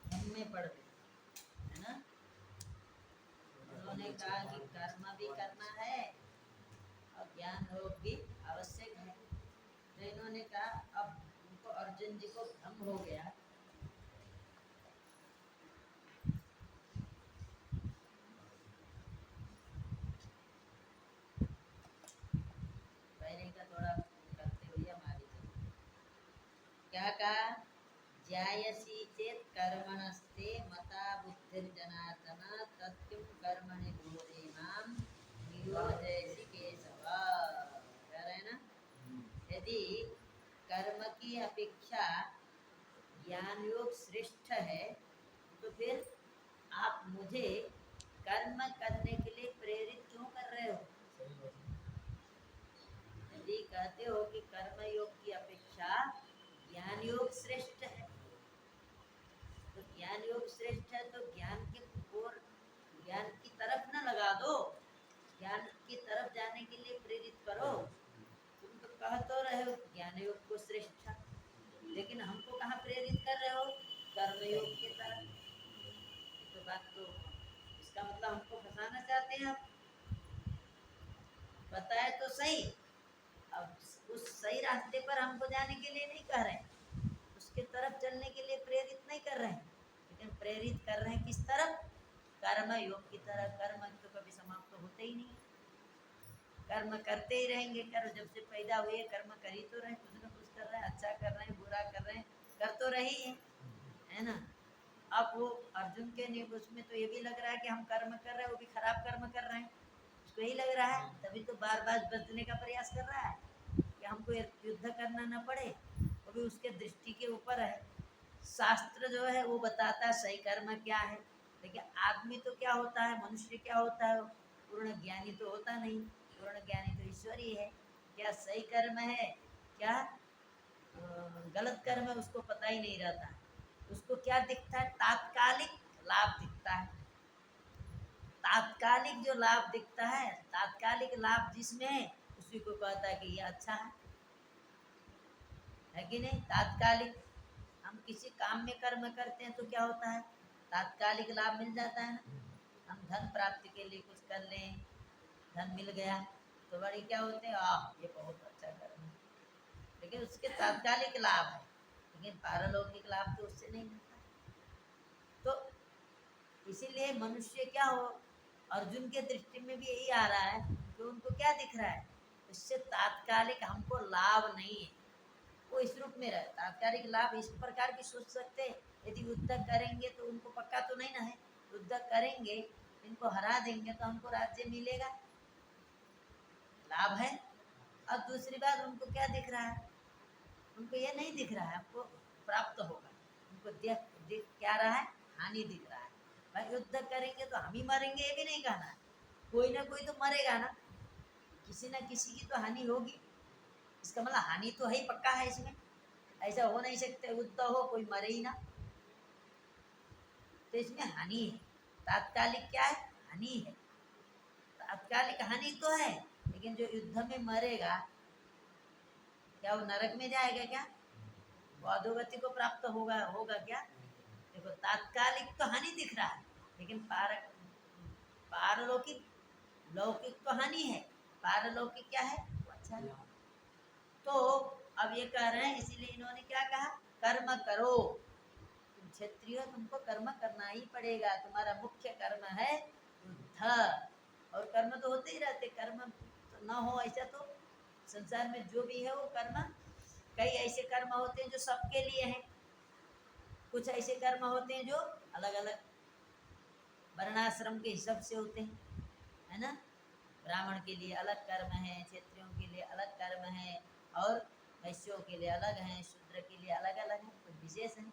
भ्रम में पड़ गए, है ना। उन्होंने कहा कि कर्म भी करना है और ज्ञान योग भी आवश्यक है। तो इन्होंने कहा, अब उनको अर्जुन जी को भ्रम हो गया। पहले का थोड़ा करते हुए हमारी क्या कहा, ज्यायसी चेत कर्मणस्ते मता बुद्धिर्जनार्दन तत्किं कर्मणि घोरे माम नियोजयसि केशव। कह रहे हैं ना, यदि कर्म की अपेक्षा ज्ञान योग श्रेष्ठ है तो फिर आप मुझे कर्म करने के लिए प्रेरित क्यों कर रहे हो। यदि कहते हो कि कर्म योग की अपेक्षा ज्ञान योग श्रेष्ठ है, तो ज्ञान योग श्रेष्ठ है तो ज्ञान के ओर, ज्ञान की तरफ न लगा दो, ज्ञान की तरफ जाने के लिए प्रेरित करो। तुम तो कह तो रहे हो ज्ञान योग को श्रेष्ठ, लेकिन हमको कहाँ प्रेरित कर रहे हो, कर्म योग की तरफ। तो बात तो इसका मतलब हमको फंसाना चाहते हैं आप। बताए तो सही, अब उस सही रास्ते पर हमको जाने के लिए नहीं कह रहे हैं, उसके तरफ चलने के लिए प्रेरित नहीं कर रहे हैं, लेकिन प्रेरित कर रहे हैं किस तरफ, कर्म योग की तरफ। कर्म तो कभी समाप्त तो होते ही नहीं, कर्म करते ही रहेंगे। कर्म जब से पैदा हुए कर्म कर ही तो रहे, कुछ ना कुछ कर रहे हैं, अच्छा कर रहे हैं, बुरा कर रहे हैं, कर तो रहे ही है ना। अब वो अर्जुन के उसमें तो ये भी लग रहा है कि हम कर्म कर रहे हैं, वो भी खराब कर्म कर रहे हैं, उसको यही लग रहा है, तभी तो बार बार बचने का प्रयास कर रहा है कि हमको युद्ध करना न पड़े। वो भी उसके दृष्टि के ऊपर है। शास्त्र जो है वो बताता है सही कर्म क्या है, लेकिन आदमी तो क्या होता है, मनुष्य क्या होता है, पूर्ण ज्ञानी तो होता नहीं। पूर्ण ज्ञानी तो ईश्वर ही है। क्या सही कर्म है, क्या गलत कर्म है, उसको पता ही नहीं रहता। उसको क्या दिखता है, तात्कालिक लाभ दिखता है। तात्कालिक जो लाभ दिखता है, तात्कालिक लाभ जिसमें है उसी को कहता है कि ये अच्छा है कि नहीं। तात्कालिक हम किसी काम में कर्म करते हैं तो क्या होता है, तात्कालिक लाभ मिल जाता है ना। हम धन प्राप्ति के लिए कुछ कर लें, धन मिल गया तो बड़ी क्या होते हैं, ये बहुत अच्छा कर्म है, लेकिन उसके तात्कालिक लाभ है, लेकिन पारलौकिक लाभ तो उससे नहीं मिलता। तो इसीलिए मनुष्य क्या हो, अर्जुन के दृष्टि में भी यही आ रहा है कि उनको क्या दिख रहा है, इससे तात्कालिक हमको लाभ नहीं है। वो इस रूप में रहे, तात्कालिक लाभ इस प्रकार की सोच सकते हैं, यदि युद्ध करेंगे तो उनको पक्का तो नहीं ना है, युद्ध करेंगे इनको हरा देंगे तो हमको राज्य मिलेगा, लाभ है। और दूसरी बात उनको क्या दिख रहा है, उनको ये नहीं दिख रहा है हमको प्राप्त होगा, उनको दिख क्या रहा है, हानि दिख रहा है। भाई युद्ध करेंगे तो हम ही मरेंगे ये भी नहीं कहना है, कोई ना कोई तो मरेगा ना, किसी ना किसी की तो हानि होगी। इसका मतलब हानि तो है ही, पक्का है इसमें, ऐसा हो नहीं सकता युद्ध हो कोई मरे ही ना। तो इसमें हानि है, तात्कालिक क्या है, हानि है। तात्कालिक हानि तो है, लेकिन जो युद्ध में मरेगा क्या वो नरक में जाएगा क्या, वो अधोगति को प्राप्त होगा होगा क्या। देखो तात्कालिक तो हानि दिख रहा है, लेकिन पारलौकिक, लौकिक तो हानि है, पारलौकिक क्या है, वो अच्छा है। तो अब ये कह रहे हैं, इसीलिए इन्होंने क्या कहा, कर्म करो, तुम क्षत्रिय हो, तुमको कर्म करना ही पड़ेगा, तुम्हारा मुख्य कर्म है युद्ध। और कर्म तो होते ही रहते, कर्म तो ना हो ऐसा तो संसार में जो भी है वो कर्म, कई ऐसे कर्म होते हैं जो सबके लिए हैं, कुछ ऐसे कर्म होते हैं जो अलग अलग वर्णाश्रम के हिसाब से होते हैं, है ना। ब्राह्मण के लिए अलग कर्म है, क्षत्रियों के लिए अलग कर्म है, और वैश्यों के लिए अलग हैं, शूद्र के लिए अलग अलग है, कुछ विशेष है।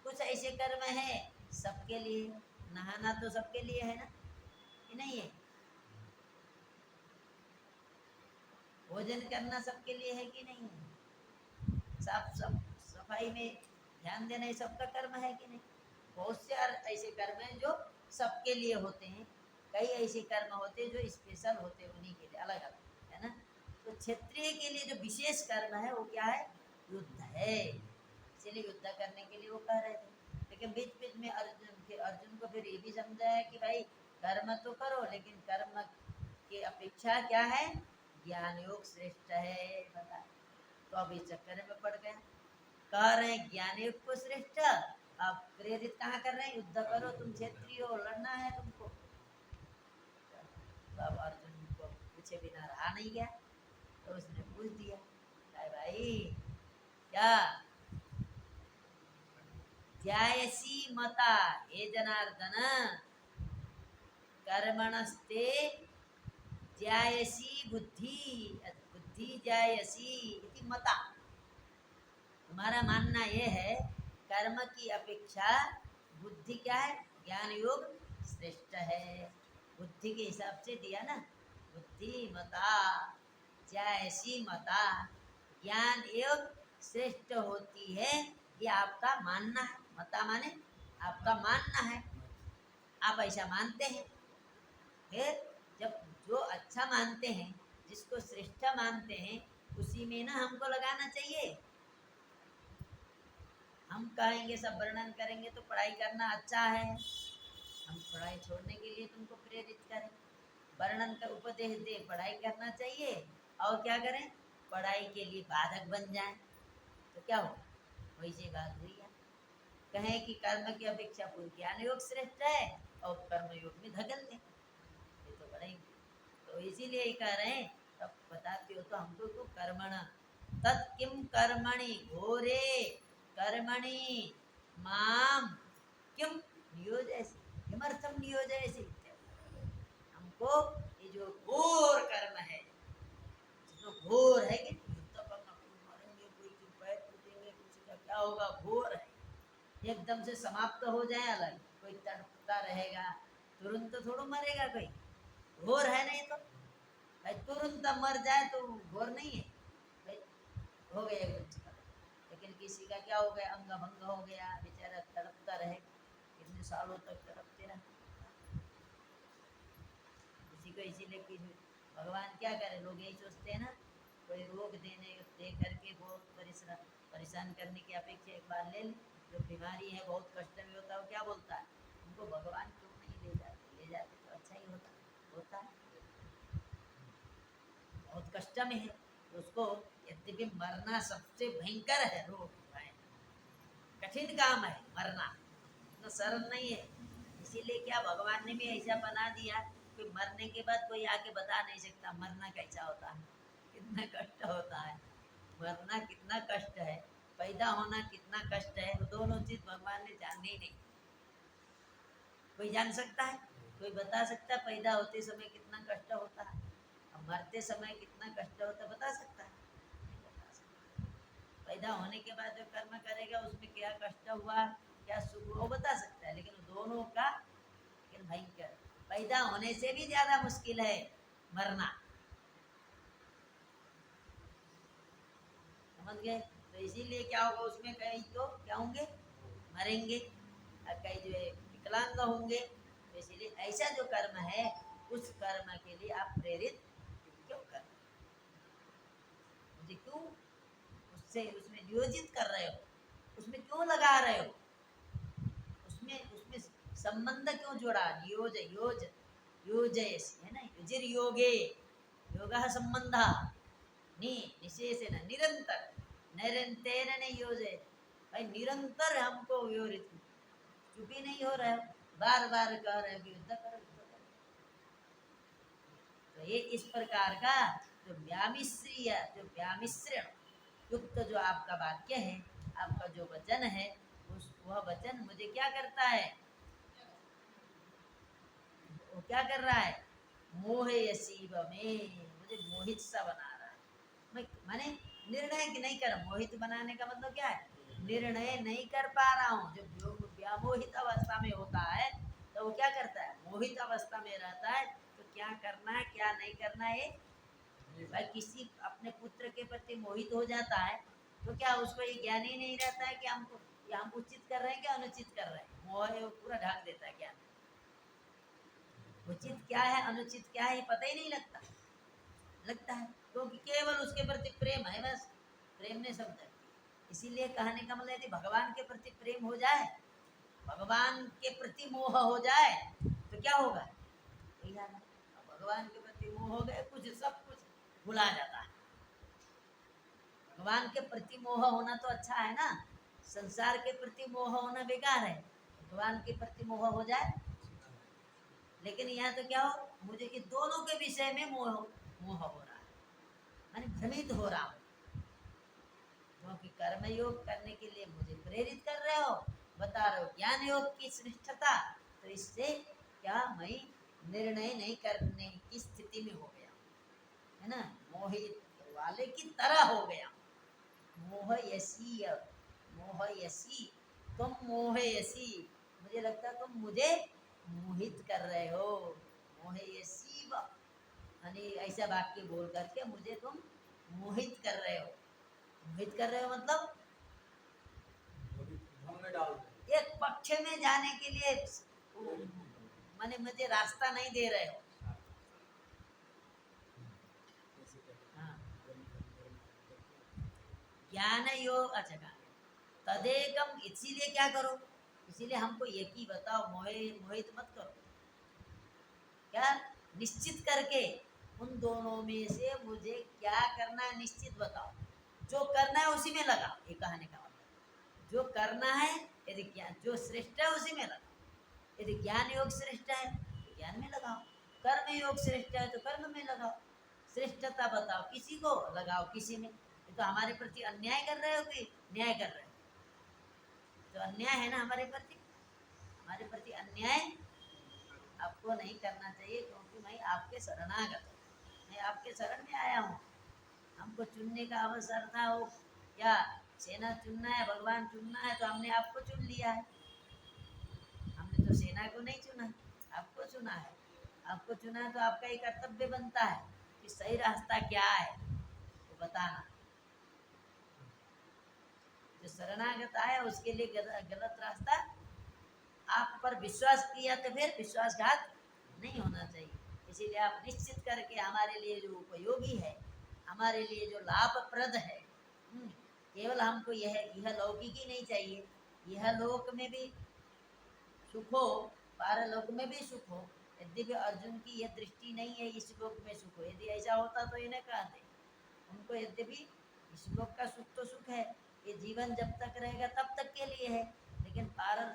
कुछ ऐसे कर्म है सबके लिए, नहाना तो सबके लिए है ना, कि नहीं है, भोजन करना सबके लिए है कि नहीं है, साफ सब सफाई में ध्यान देना ये सबका कर्म है कि नहीं। बहुत से ऐसे कर्म हैं जो सबके लिए होते हैं, कई ऐसे कर्म होते हैं जो स्पेशल होते हैं उन्हीं के लिए अलग अलग, है ना। तो क्षत्रिय के लिए जो विशेष कर्म है वो क्या है, युद्ध है, इसीलिए युद्ध करने के लिए वो कह रहे थे। लेकिन बीच बीच में अर्जुन को फिर ये भी समझाया कि भाई कर्म तो करो, लेकिन कर्म की अपेक्षा क्या है, ज्ञान योग श्रेष्ठ है। बता, तो अब इस चक्कर में पड़ गया। कह रहे हैं ज्ञान योग को श्रेष्ठ, अब प्रेरित कहाँ कर रहे हैं, युद्ध करो, तुम क्षेत्रीय हो, लड़ना है तुमको। तो अब अर्जुन को पूछे बिना रहा नहीं गया, तो उसने पूछ दिया, भाई क्या ध्यायसी मता हे जनार्दन कर्मणस्ते ध्यायसी बुद्धि बुद्धि ध्यायसी इति मता। तुम्हारा मानना ये है कर्म की अपेक्षा बुद्धि क्या है, ज्ञान योग श्रेष्ठ है। बुद्धि के हिसाब से दिया ना, बुद्धि मता ध्यायसी मता, ज्ञान योग श्रेष्ठ होती है, ये आपका मानना है। मता माने आपका मानना है, आप ऐसा मानते हैं। फिर जब जो अच्छा मानते हैं, जिसको श्रेष्ठ मानते हैं, उसी में ना हमको लगाना चाहिए। हम कहेंगे, सब वर्णन करेंगे तो पढ़ाई करना अच्छा है, हम पढ़ाई छोड़ने के लिए तुमको प्रेरित करें, वर्णन का उपदेश दे, पढ़ाई करना चाहिए, और क्या करें, पढ़ाई के लिए बाधक बन जाए, तो क्या हो, वैसी बात हुई है। कहें कि कर्म की अपेक्षा ज्ञान योग श्रेष्ठ है, और कर्म योग में धकेल दें, ये तो बड़ा ही, तो इसीलिए कह रहे हैं। तब बताते हो तो हमको तो कर्मण तत्किम कर्मणि घोरे कर्मणि माम किम नियोजयसि, किमर्थम नियोजयसि, हमको ये जो घोर कर्म है, जो घोर है कि युद्ध करना, कोई मारेंगे, कोई की पैर टूटेंगे, किसी का क्या होगा, घोर है, एकदम से समाप्त हो जाए अलग, कोई तड़पता रहेगा, तुरंत थोड़ा मरेगा कोई, घोर है नहीं तो भाई तुरंत मर जाए तो घोर नहीं है भाई, हो गया कुछ। लेकिन किसी का क्या हो गया, अंग भंग हो गया, बेचारा तड़पता रहे, कितने सालों तक तड़पते रहे। किसी को इसीलिए कि भगवान क्या करे, लोग यही सोचते हैं ना, कोई रोग दे करके बहुत परेशान करने की अपेक्षा एक बार ले ले, जो बीमारी है बहुत कष्ट में होता है, वो क्या बोलता है, उनको भगवान क्यों नहीं ले जाते तो अच्छा ही होता है, बहुत कष्ट में है, तो उसको, यद्यपि मरना सबसे भयंकर है, रोग कठिन काम है मरना, तो सरल नहीं है। इसीलिए क्या भगवान ने भी ऐसा बना दिया कि मरने के बाद कोई आके बता नहीं सकता मरना कैसा होता है, कितना कष्ट होता है, मरना कितना कष्ट है, पैदा होना कितना कष्ट है, वो दोनों चीज भगवान ने जानी ही नहीं। कोई जान सकता है, कोई बता सकता है पैदा होते समय कितना कष्ट होता है, और मरते समय कितना कष्ट होता है, बता सकता है, नहीं बता सकता। पैदा होने के बाद जो कर्म करेगा उसमें क्या कष्ट हुआ, क्या सुख हुआ, वो बता सकता है, लेकिन दोनों का लेकिन भयंकर, पैदा होने से भी ज्यादा मुश्किल है मरना, समझ गए। तो इसीलिए क्या होगा, उसमें कई तो क्या होंगे, मरेंगे, और कई जो है विकलांग होंगे। तो इसीलिए ऐसा जो कर्म है, उस कर्म के लिए आप प्रेरित क्यों कर, मुझे क्यों उससे उसमें नियोजित कर रहे हो, उसमें क्यों लगा रहे हो, उसमें उसमें संबंध क्यों जोड़ा, नियोज योज योजयस है ना, युजिर योगे योगः संबंधः निशेषेण निरंतर निरंतर नहीं योजे, भाई निरंतर हमको विवरित, चुप ही नहीं हो रहा है, बार बार कह रहे हो कि युद्ध करो युद्ध करो। तो ये इस प्रकार का जो व्यामिश्रीय, जो व्यामिश्रण युक्त जो आपका वाक्य है, आपका जो वचन है, उस वह वचन मुझे क्या करता है, वो क्या कर रहा है, मोहयसीव में, मुझे मोहित सा बना रहा है। मैं माने निर्णय नहीं कर, मोहित बनाने का मतलब क्या है, निर्णय नहीं कर पा रहा हूँ। जब व्यामोहित अवस्था में होता है तो वो क्या करता है, मोहित अवस्था में रहता है, तो क्या करना है क्या नहीं करना है, भाई किसी अपने पुत्र के प्रति मोहित हो जाता है तो क्या उसको ये ज्ञान ही नहीं रहता है कि हमको हम उचित कर रहे हैं क्या अनुचित कर रहे हैं, मोह वो पूरा ढक देता है ज्ञान, उचित क्या है अनुचित क्या है ये पता ही नहीं लगता है, क्योंकि केवल उसके प्रति प्रेम है, बस प्रेम ने सब कर, इसीलिए कहने का मतलब यदि भगवान के प्रति प्रेम हो जाए भगवान के प्रति मोह हो जाए तो क्या होगा? भगवान के प्रति मोह हो गए, कुछ सब कुछ भुला जाता है। भगवान के प्रति मोह होना तो अच्छा है ना, संसार के प्रति मोह होना बेकार है। भगवान के प्रति मोह हो जाए, लेकिन यहाँ तो क्या हो, मुझे ये दोनों के विषय में मोह हो रहा है, मैंने भ्रमित हो रहा हूँ। क्योंकि कर्मयोग करने के लिए मुझे प्रेरित कर रहे हो, बता रहे हो ज्ञान योग की श्रेष्ठता, तो इससे क्या मैं निर्णय नहीं करने की स्थिति में हो गया, है ना, मोहित वाले की तरह हो गया। मोहयसी, मोहयसी, तुम मोहयसी, मुझे लगता है तुम मुझे मोहित कर रहे हो। मोहयसी यानी ऐसा वाक्य बोल करके मुझे तुम मोहित कर रहे हो। मोहित कर रहे हो मतलब एक पक्ष में जाने के लिए माने मुझे रास्ता नहीं दे रहे हो। हाँ। ज्ञान योग, अच्छा तदेकम, इसीलिए क्या करो, इसीलिए हमको एक ही बताओ, मोहित मत करो। क्या निश्चित करके उन दोनों में से मुझे क्या करना है निश्चित बताओ, जो करना है उसी में लगाओ। ये कहने का मतलब जो करना है, यदि ज्ञान जो श्रेष्ठ है उसी में लगाओ। यदि ज्ञान योग श्रेष्ठ है तो ज्ञान में लगाओ, कर्म योग श्रेष्ठ है तो कर्म में लगाओ। श्रेष्ठता बताओ, किसी को लगाओ किसी में। ये तो हमारे प्रति अन्याय कर रहे हो कि न्याय कर रहे हो? तो अन्याय है ना हमारे प्रति, हमारे प्रति अन्याय आपको नहीं करना चाहिए, क्योंकि मैं आपके शरणागत हूँ, मैं आपके शरण में आया हूँ। हमको चुनने का अवसर था, वो क्या सेना चुनना है, भगवान चुनना है, तो हमने आपको चुन लिया है। हमने तो सेना को नहीं चुना, आपको चुना है। आपको चुना है तो आपका एक कर्तव्य बनता है कि सही रास्ता क्या है वो बताना। जो शरणागत आया उसके लिए गलत रास्ता, आप पर विश्वास किया तो फिर विश्वासघात नहीं होना चाहिए। इसीलिए आप निश्चित करके हमारे लिए जो उपयोगी है, हमारे लिए जो लाभप्रद है, केवल हमको यह लौकिक ही नहीं चाहिए, यह लोक में भी सुख हो, पारलोक में भी सुख हो। यद्यपि अर्जुन की यह दृष्टि नहीं है इस लोक में सुख हो, यदि ऐसा होता तो इन्हें कहते, उनको यद्यपि इस लोक का सुख तो सुख है, ये जीवन जब तक रहेगा तब तक के लिए है, लेकिन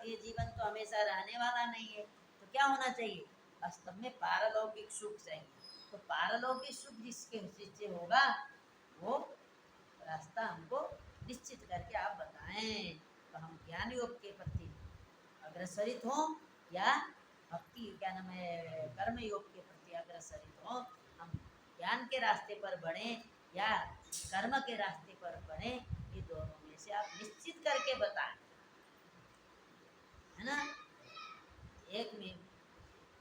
ये जीवन तो हमेशा रहने वाला नहीं है। तो क्या होना चाहिए, वास्तव में पारलौकिक सुख चाहिए। तो पारलौकिक सुख जिससे होगा वो रास्ता हमको निश्चित करके आप बताएं, तो हम ज्ञान योग के प्रति अग्रसरित हों या भक्ति क्या नाम है कर्म योग के प्रति अग्रसरित हों। हम ज्ञान के रास्ते पर बढ़े या कर्म के रास्ते पर बढ़े, ये दोनों में से आप निश्चित करके बताएं, है ना। एक में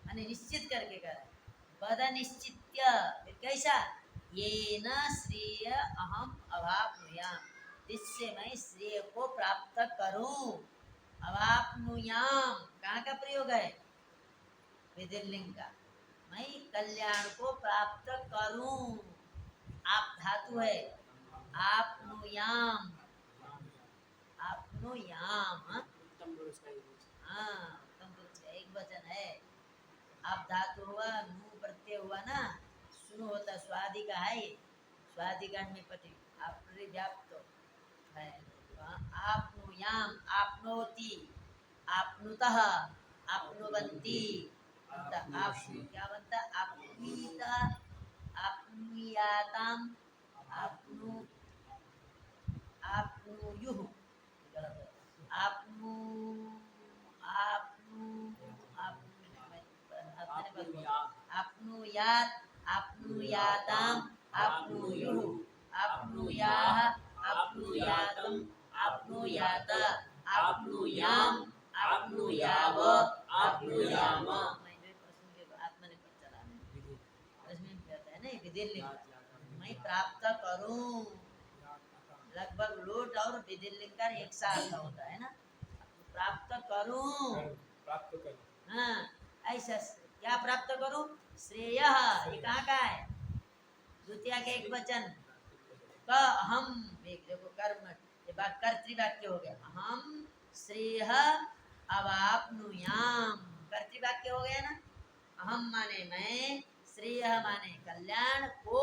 माने निश्चित करके करें, पद निश्चित्य, फिर कैसा, ये न श्रेय अहम अवाप्नुयाम, जिससे मैं श्रेय को प्राप्त करूं। अवाप्नुयाम कहाँ का प्रयोग है, विधिलिंग का, मैं कल्याण को प्राप्त करूं। आप धातु है, आपनुयाम, आपनुयाम, हाँ उत्तम पुरुष का एक वचन है। आप धातु हुआ, नू प्रत्यय हुआ ना, सुनो होता स्वादि का है, स्वादिगण में पति आप व्याप्त है। आपनुयाम, आपनोति, आपनुतः, आपनुवन्ति, आप क्या बनता, आपनुता, आपनुयाताम, आपनु, आपनुयुः, आपनु, आपनु, आपनुयात, आपनुयाताम, आपनुयुः, आपनुयाः, आपनुयातम, आपनुयात, आपनुयाम, आपनुयाव, आपनुयाम। आत्मनिर्भर चला इसमें कहता है ना विधिलिंग, मैं प्राप्त करूं, लगभग लोट और विधिलिंग का एक साथ होता है ना, प्राप्त करूं, प्राप्त करूं, हाँ ऐसा क्या प्राप्त करूं, श्रेय, ये कहाँ का है, द्वितीय के एक वचन, क हम, देखो कर्म, ये कर्तृवाक्य हो गया, हम श्रेय अब आपनुयाम कर्तृवाक्य हो गया ना। अहम माने मैं, श्रेय माने कल्याण को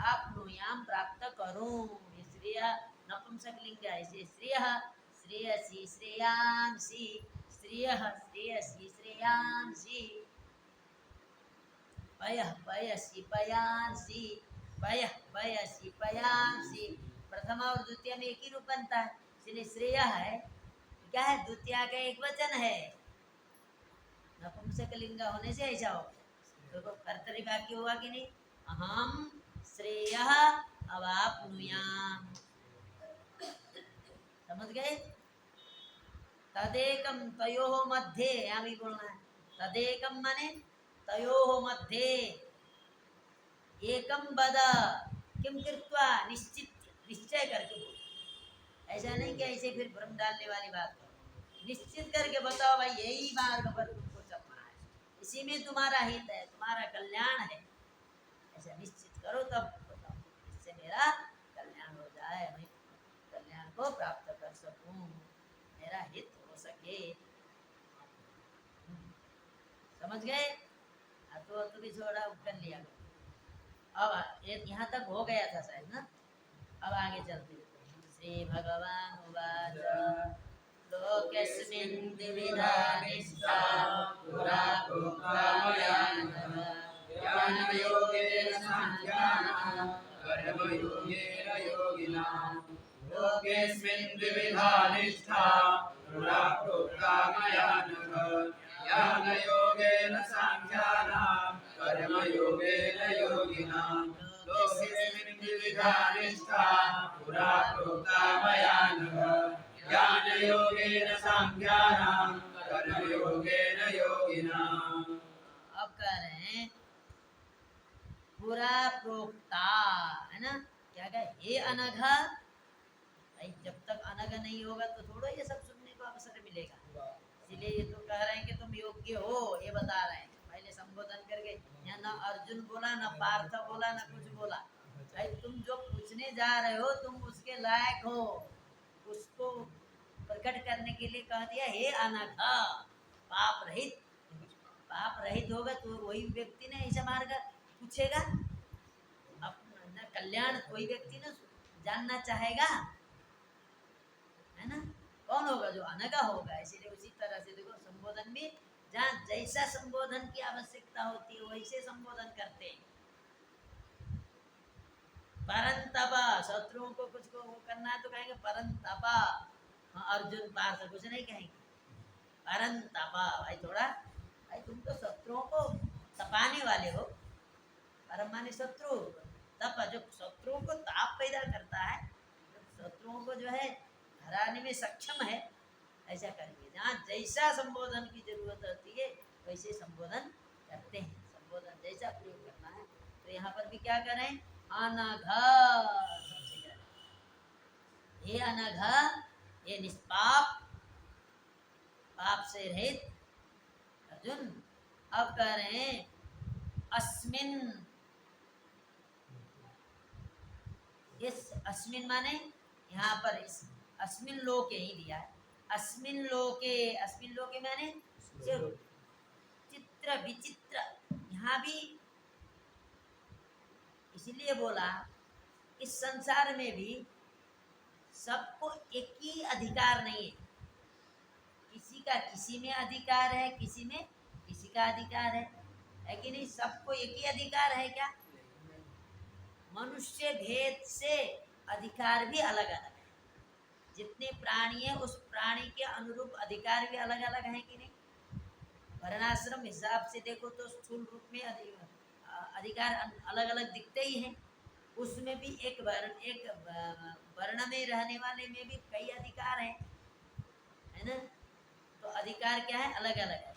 आपनुयाम प्राप्त करूं। ये श्रेय नपुंसकलिंग है, इसे श्रेय श्रेयसी श्रेयांसी, श्रेय श्रेयसी श्रेयांसी, पय पयसी पयांसी, पय पयसी पयांसी। प्रथम और द्वितीय में एक ही रूप बनता है, इसलिए श्रेय है क्या है, द्वितीय का एक वचन है, नपुंसकलिंग होने से ऐसा हो गया। देखो कर्तरी वाक्य हुआ कि नहीं, अहम श्रेय अवाप्नुयाम, समझ गए। तदेकम तयोः मध्ये, यहाँ भी बोलना है, तदेकम माने तयोः मध्ये, एकम वद किम कृत्वा, निश्चित निश्चय करके बोलो। ऐसा नहीं कि ऐसे फिर भ्रम डालने वाली बात करो, निश्चित करके बताओ भाई यही मार्ग पर तुमको चलना है, इसी में तुम्हारा हित है, तुम्हारा कल्याण है, ऐसा निश्चित करो तब बताओ, इससे मेरा कल्याण हो जाए, मैं कल्याण को प्राप्त कर सकूं, मेरा हित हो सके। समझ गए। तो भी थोड़ा कर लिया। अब यहाँ तक हो गया था शायद ना, अब आगे चलते श्री भगवान उवाच लोकेस्मिन् द्विविधा निष्ठा पुरा प्रोक्ता मया नघ ज्ञानयोगेन साङ्ख्यानां कर्मयोगेन योगिनां। लोकेस्मिन् द्विविधा निष्ठा पुरा प्रोक्ता मया नघ ज्ञानयोगेन साङ्ख्यानां कर्मयोगेन योगिनां। लोकेस्मिन् द्विविधा निष्ठा पुरा प्रोक्ता मया नघ ज्ञानयोगेन साङ्ख्यानां कर्मयोगेन योगिनां। अब कह रहे हैं पुरा प्रोक्ता, है ना, क्या कहे, हे अनघ, भाई जब तक अनघ नहीं होगा तो थोड़ा ये सब सुनने को अवसर मिलेगा, इसलिए ये तो कह रहे हैं कि तुम योग्य हो, ये बता रहे हैं। पहले संबोधन करके यहाँ ना अर्जुन बोला, ना पार्थ बोला, ना कुछ बोला, भाई तुम जो पूछने जा रहे हो तुम उसके लायक हो, उसको प्रकट करने के लिए कह दिया हे अनघ, पाप रहित। पाप रहित होगा तो वही व्यक्ति ने ऐसा मार्ग पूछेगा, अपना कल्याण कोई व्यक्ति ने जानना चाहेगा, है ना, कौन होगा, जो अनगा होगा। इसीलिए उसी तरह से देखो संबोधन भी जहाँ जैसा संबोधन की आवश्यकता होती है वैसे संबोधन करते हैं। परंतपा, शत्रुओं को कुछ को वो करना है तो कहेंगे परंतपा, हाँ, अर्जुन पार्थ कुछ नहीं कहेंगे, परंतपा, भाई थोड़ा, भाई तुम तो शत्रुओं को तपाने वाले हो, परम माने शत्रु, तप जो शत्रुओं को ताप पैदा करता है, शत्रुओं को जो है हराने में सक्षम है, ऐसा करेंगे। जहाँ जैसा संबोधन की जरूरत होती है वैसे संबोधन करते हैं, संबोधन जैसा प्रयोग करना है। तो यहाँ पर भी क्या करें, अनघ, ये अनघ, ये निष्पाप, पाप से रहित अर्जुन। अब कह रहे हैं अस्मिन, इस अस्मिन माने यहाँ पर इस अस्मिन लोके ही दिया है, अस्मिन लोके, अस्मिन लोके माने चित्र विचित्र, यहाँ भी इसलिए बोला इस संसार में भी सबको एक ही अधिकार नहीं है, किसी का किसी में अधिकार है, किसी में किसी का अधिकार है कि नहीं, सबको एक ही अधिकार है क्या, मनुष्य भेद से अधिकार भी अलग अलग है, जितने प्राणी है उस प्राणी के अनुरूप अधिकार भी अलग अलग है कि नहीं। वर्णाश्रम हिसाब से देखो तो स्थूल रूप में अधिकार अलग अलग दिखते ही हैं, उसमें भी एक वर्ण में रहने वाले में भी कई अधिकार हैं, है ना, तो अधिकार क्या है, अलग अलग है।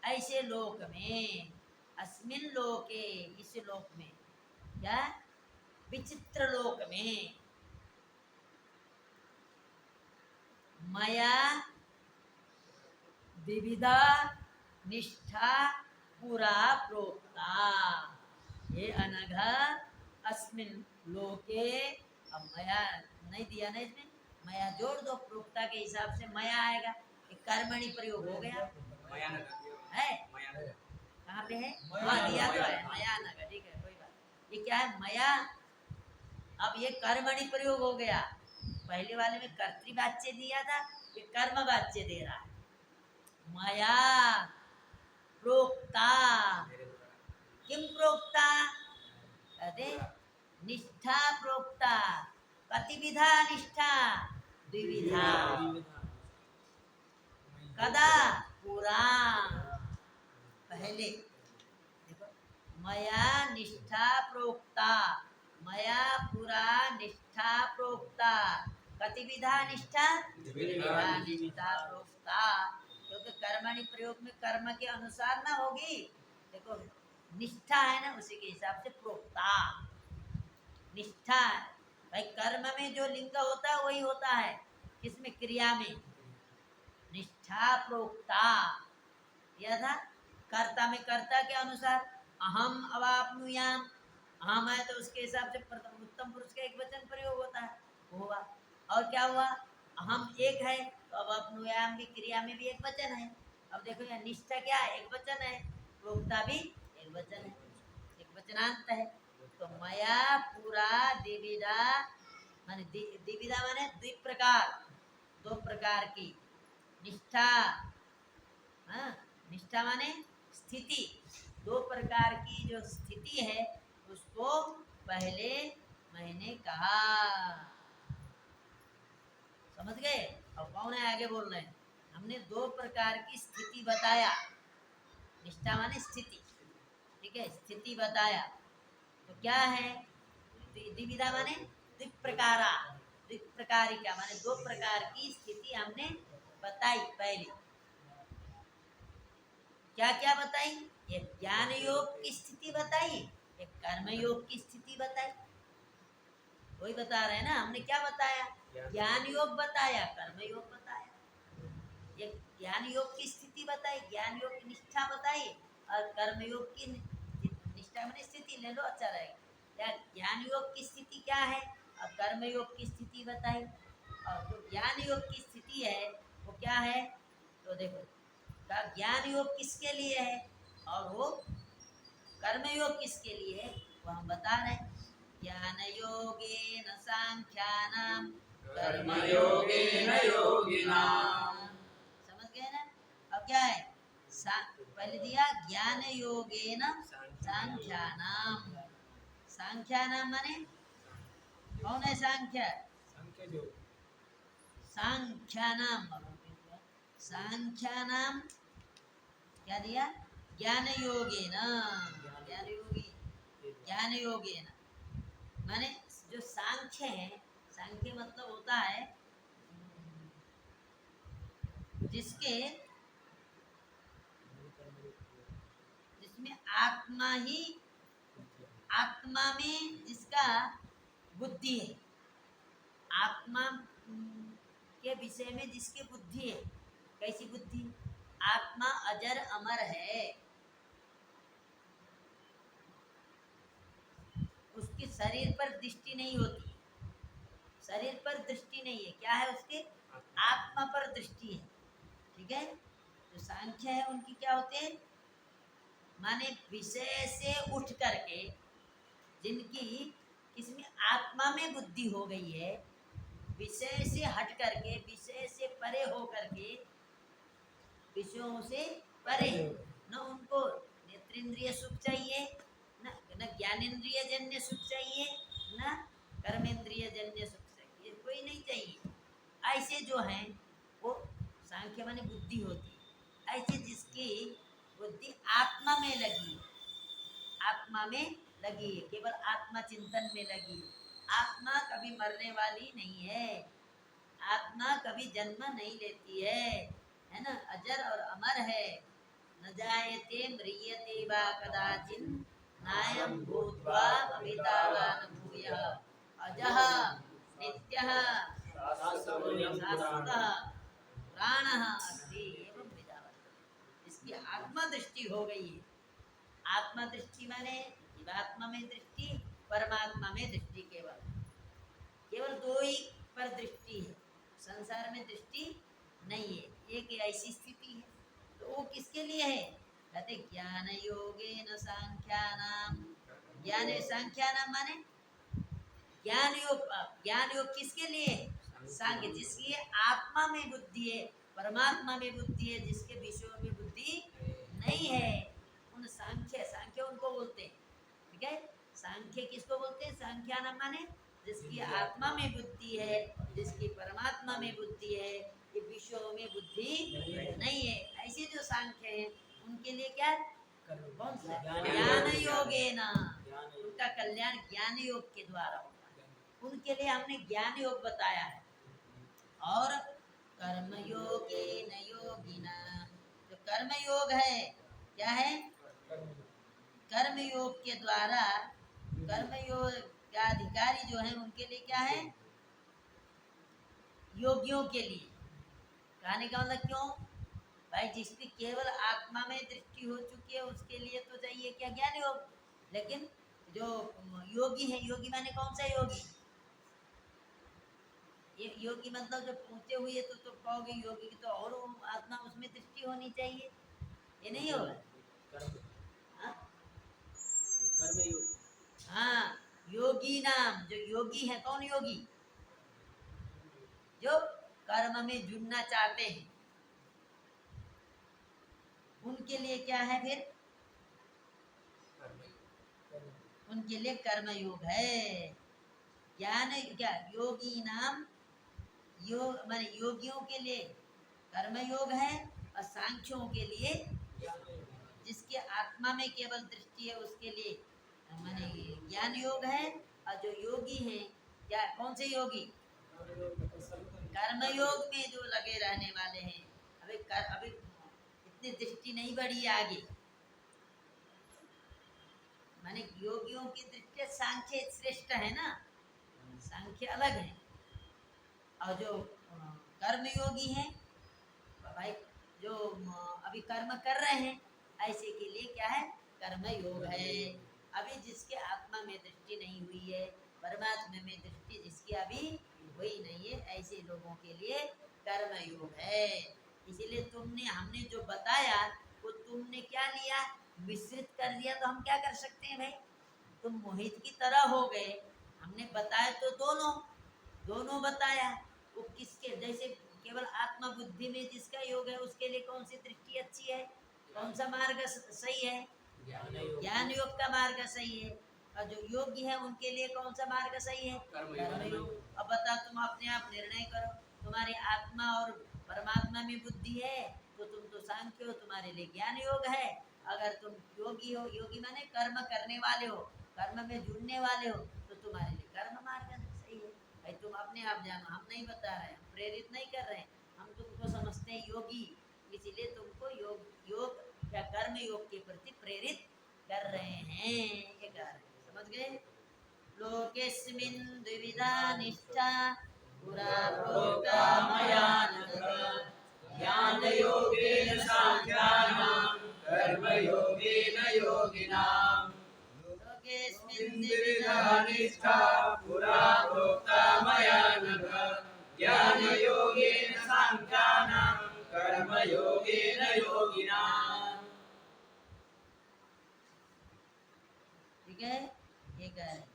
ऐसे लोक में, अस्मिन लोके, इस लोक में, क्या विचित्र लोक में, मया विविधा निष्ठा पुरा प्रोक्ता, ये अनघ अस्मिन लोके, अब मया नहीं दिया ना इसमें, मया जोड़ दो, प्रोक्ता के हिसाब से मया आएगा, एक कर्मणि प्रयोग हो गया मया नगर है। मया नगर कहाँ पे है? हाँ दिया तो है मया नगर, ठीक है कोई बात। ये क्या है? मया। अब ये कर्मणि प्रयोग हो गया। पहले वाले में कर्तृवाच्य दिया था, ये कर्मवाच्य दे रहा है। मया प्रोक्ता। किम प्रोक्ता? कहते निष्ठा प्रोक्ता। कतिविधा निष्ठा? द्विविधा। कदा? पुरा। पहले देखो, मया निष्ठा प्रोक्ता, मया पुरा निष्ठा प्रोक्ता। कतिविधा निष्ठा? द्विविधा निष्ठा प्रोक्ता। क्योंकि कर्मणि प्रयोग में कर्म के अनुसार ना होगी। देखो निष्ठा है ना, उसी के हिसाब से प्रोक्ता निष्ठा। भाई कर्म में जो लिंग होता है वही होता है, किसमें? क्रिया में। निष्ठा प्रोक्ता यह था। कर्ता में कर्ता के अनुसार, अहम अवाप्नुयाम, अहम है तो उसके हिसाब से प्रथम उत्तम पुरुष का एक वचन प्रयोग होता है, वो हुआ। और क्या हुआ? अहम एक है तो अवाप्नुयाम भी क्रिया में भी एक वचन है। अब देखो यहाँ निष्ठा क्या है? एक वचन है। प्रोक्ता भी एक वचन है, एक वचनांत है। तो मया पूरा द्विविधा माने द्विविधा माने द्विप्रकार, दो प्रकार की निष्ठा। हाँ, निष्ठा माने स्थिति, दो प्रकार की जो स्थिति है उसको पहले मैंने कहा। समझ गए? अब कौन है आगे बोल रहे हैं? हमने दो प्रकार की स्थिति बताया। निष्ठा माने स्थिति, ठीक है, स्थिति बताया। तो क्या है? द्विविधा माने द्विप्रकारा, द्विप्रकारिका माने दो प्रकार की स्थिति हमने बताई पहले। क्या क्या बताई? एक ज्ञान योग की स्थिति बताई, एक कर्म योग की स्थिति बताई। वही बता रहे हैं ना, हमने क्या बताया? ज्ञान योग बताया, कर्म योग बताया। एक ज्ञान योग की स्थिति बताई, ज्ञान योग की निष्ठा बताई, और कर्म योग की निष्ठा में स्थिति ले लो, अच्छा रहेगा। या ज्ञान योग की स्थिति क्या है और कर्म योग की स्थिति बताई। और जो ज्ञान योग की स्थिति है वो क्या है? तो देखो ज्ञान योग किसके लिए है और वो कर्मयोग किसके लिए है, वो हम बता रहे हैं। ज्ञान योगेन सांख्यानाम कर्मयोगेन योगिनाम। समझ गए ना? अब क्या है? पहले दिया ज्ञान योगेन सांख्यानाम। सांख्यानाम माने कौन है? सांख्य, सांख्यानाम। सांख्यानाम क्या दिया? ज्ञान योगेन, ज्ञान योगी, ज्ञान योगेन माने जो सांख्य है, सांख्य मतलब होता है जिसके जिसमें आत्मा ही, आत्मा में जिसका बुद्धि है, आत्मा के विषय में जिसकी बुद्धि है। कैसी बुद्धि? आत्मा अजर अमर है, उसके शरीर पर दृष्टि नहीं होती, शरीर पर दृष्टि नहीं है। क्या है उसके? आत्मा पर दृष्टि है, ठीक है। जो सांख्य है उनकी क्या होते हैं? माने विषय से उठ करके, जिनकी किसमें आत्मा में बुद्धि हो गई है, विषय से हट करके, विषय से परे हो करके, विषयों से परे, न उनको नेत्रेंद्रिय सुख चाहिए, न ज्ञानेन्द्रिय जन्य सुख चाहिए, न कर्मेंद्रिय जन्य सुख चाहिए, कोई नहीं चाहिए। ऐसे जो हैं वो सांख्य माने बुद्धि होती है। ऐसे जिसकी बुद्धि आत्मा में लगी, आत्मा में लगी है, केवल आत्मा चिंतन में लगी। आत्मा कभी मरने वाली नहीं है, आत्मा कभी जन्म नहीं लेती है ना, अजर और अमर है। न जायते म्रियते वा कदाचिन नायं भूत्वा भविता वा न भूयः अजः नित्यः शाश्वतः पुराणः अस्ति एवं विधावत्। इसकी आत्मा दृष्टि हो गई है। आत्मा दृष्टि माने जीवात्मा में दृष्टि, परमात्मा में दृष्टि। केवल केवल दो ही पर दृष्टि है, संसार में दृष्टि नहीं है, एक ऐसी स्थिति है। तो वो किसके लिए है? कहते ज्ञान योगेन सांख्यानाम। ज्ञान सांख्यानाम माने ज्ञान योग। ज्ञान योग किसके लिए है? सांख्य, जिसकी आत्मा में बुद्धि है, परमात्मा में बुद्धि है, जिसके विषयों में बुद्धि नहीं है, उन सांख्य, सांख्य उनको बोलते हैं। ठीक है, सांख्य किसको बोलते हैं? सांख्यानाम माने जिसकी आत्मा में बुद्धि है, जिसकी परमात्मा में बुद्धि है, ये विषयों में बुद्धि नहीं है, ऐसे जो सांख्य हैं उनके लिए क्या? कौन सा? ज्ञान योगेन। उनका कल्याण ज्ञान योग के द्वारा होता है, उनके लिए हमने ज्ञान योग बताया है। और कर्म योगेन योगिना, जो कर्म योग है, क्या है? कर्म योग के द्वारा, कर्म योग का अधिकारी जो है उनके लिए क्या है? योगियों के लिए। कहने का मतलब क्यों भाई? जिसकी केवल आत्मा में दृष्टि हो चुकी है उसके लिए तो चाहिए क्या? ज्ञान योग। लेकिन जो योगी है, योगी माने कौन सा योगी? ये योगी मतलब जो पहुंचे हुए, तो कहोगे योगी की तो और आत्मा उसमें दृष्टि होनी चाहिए, ये नहीं होगा। हाँ? कर्म योग। हाँ, योगी नाम, जो योगी है, कौन योगी? जो कर्म में जुड़ना चाहते हैं, उनके लिए क्या है फिर? उनके लिए कर्म योग है। ज्ञान क्या? योगी नाम योग माने योगियों के लिए कर्म योग है, और सांख्यों के लिए जिसके आत्मा में केवल दृष्टि है उसके लिए माने ज्ञान योग है। और जो योगी हैं, क्या कौन से योगी? कर्म योग में जो लगे रहने वाले हैं। अभी इतनी दृष्टि नहीं बढ़ी है आगे, माने योगियों की दृष्टि सांख्य श्रेष्ठ है ना, सांख्य अलग है। और जो कर्म योगी हैं भाई, जो अभी कर्म कर रहे हैं, ऐसे के लिए क्या है? कर्म योग है। अभी जिसके आत्मा में दृष्टि नहीं हुई है, परमात्मा में दृष्टि जिसकी अभी हुई नहीं है, ऐसे लोगों के लिए कर्म योग है। इसीलिए हमने जो बताया वो तुमने क्या लिया? मिश्रित कर दिया। तो हम क्या कर सकते हैं भाई? तुम मोहित की तरह हो गए। हमने बताया तो दोनों बताया। वो किसके जैसे? केवल आत्मा बुद्धि में जिसका योग है उसके लिए कौन सी दृष्टि अच्छी है? कौन सा मार्ग सही है? ज्ञान योग का मार्ग सही है। और जो योगी है उनके लिए कौन सा मार्ग सही है? कर्म योग। अब बता, तुम अपने आप निर्णय करो। तुम्हारी आत्मा और परमात्मा में बुद्धि है तो तुम तो सांख्य हो, तुम्हारे लिए ज्ञान योग है। अगर तुम योगी हो, योगी माने कर्म करने वाले हो, कर्म में जुड़ने वाले हो, तो तुम्हारे लिए कर्म मार्ग सही है। भाई तुम अपने आप जानो, हम नहीं बता रहे, हम प्रेरित नहीं कर रहे हैं। हम तुमको समझते हैं योगी, इसीलिए तुमको योग या कर्म योग के प्रति प्रेरित कर रहे हैं। ये कह रहे हैं, समझ गए? लोकेस्मिन् द्विविधा निष्ठा पुरा प्रोक्ता मया नघ। ज्ञानयोगेन सांख्यानां कर्मयोगेन योगिनाम् लोकेस्मिन् द्विविधा द्विविधा निष्ठा पुरा प्रोक्ता मया नघ। ज्ञानयोगेन सांख्यानां कर्मयोगेन योगिनाम्। ठीक है, ये कह रहे हैं।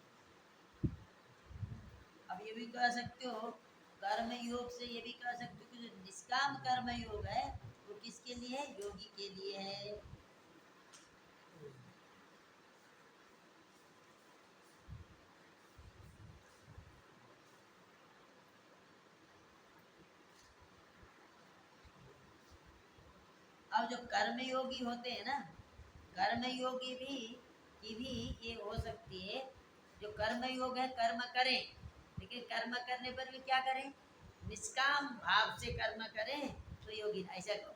अब ये भी कह सकते हो कर्म योग से, ये भी कह सकते हो कि जो निष्काम कर्म योग है वो किसके लिए है? योगी के लिए है। अब जो कर्म योगी होते हैं ना, कर्म योगी भी की भी ये हो सकती है। जो कर्म योग है, कर्म करें, लेकिन कर्म करने पर भी क्या करें? निष्काम भाव से कर्म करें तो योगी। ऐसा कहो,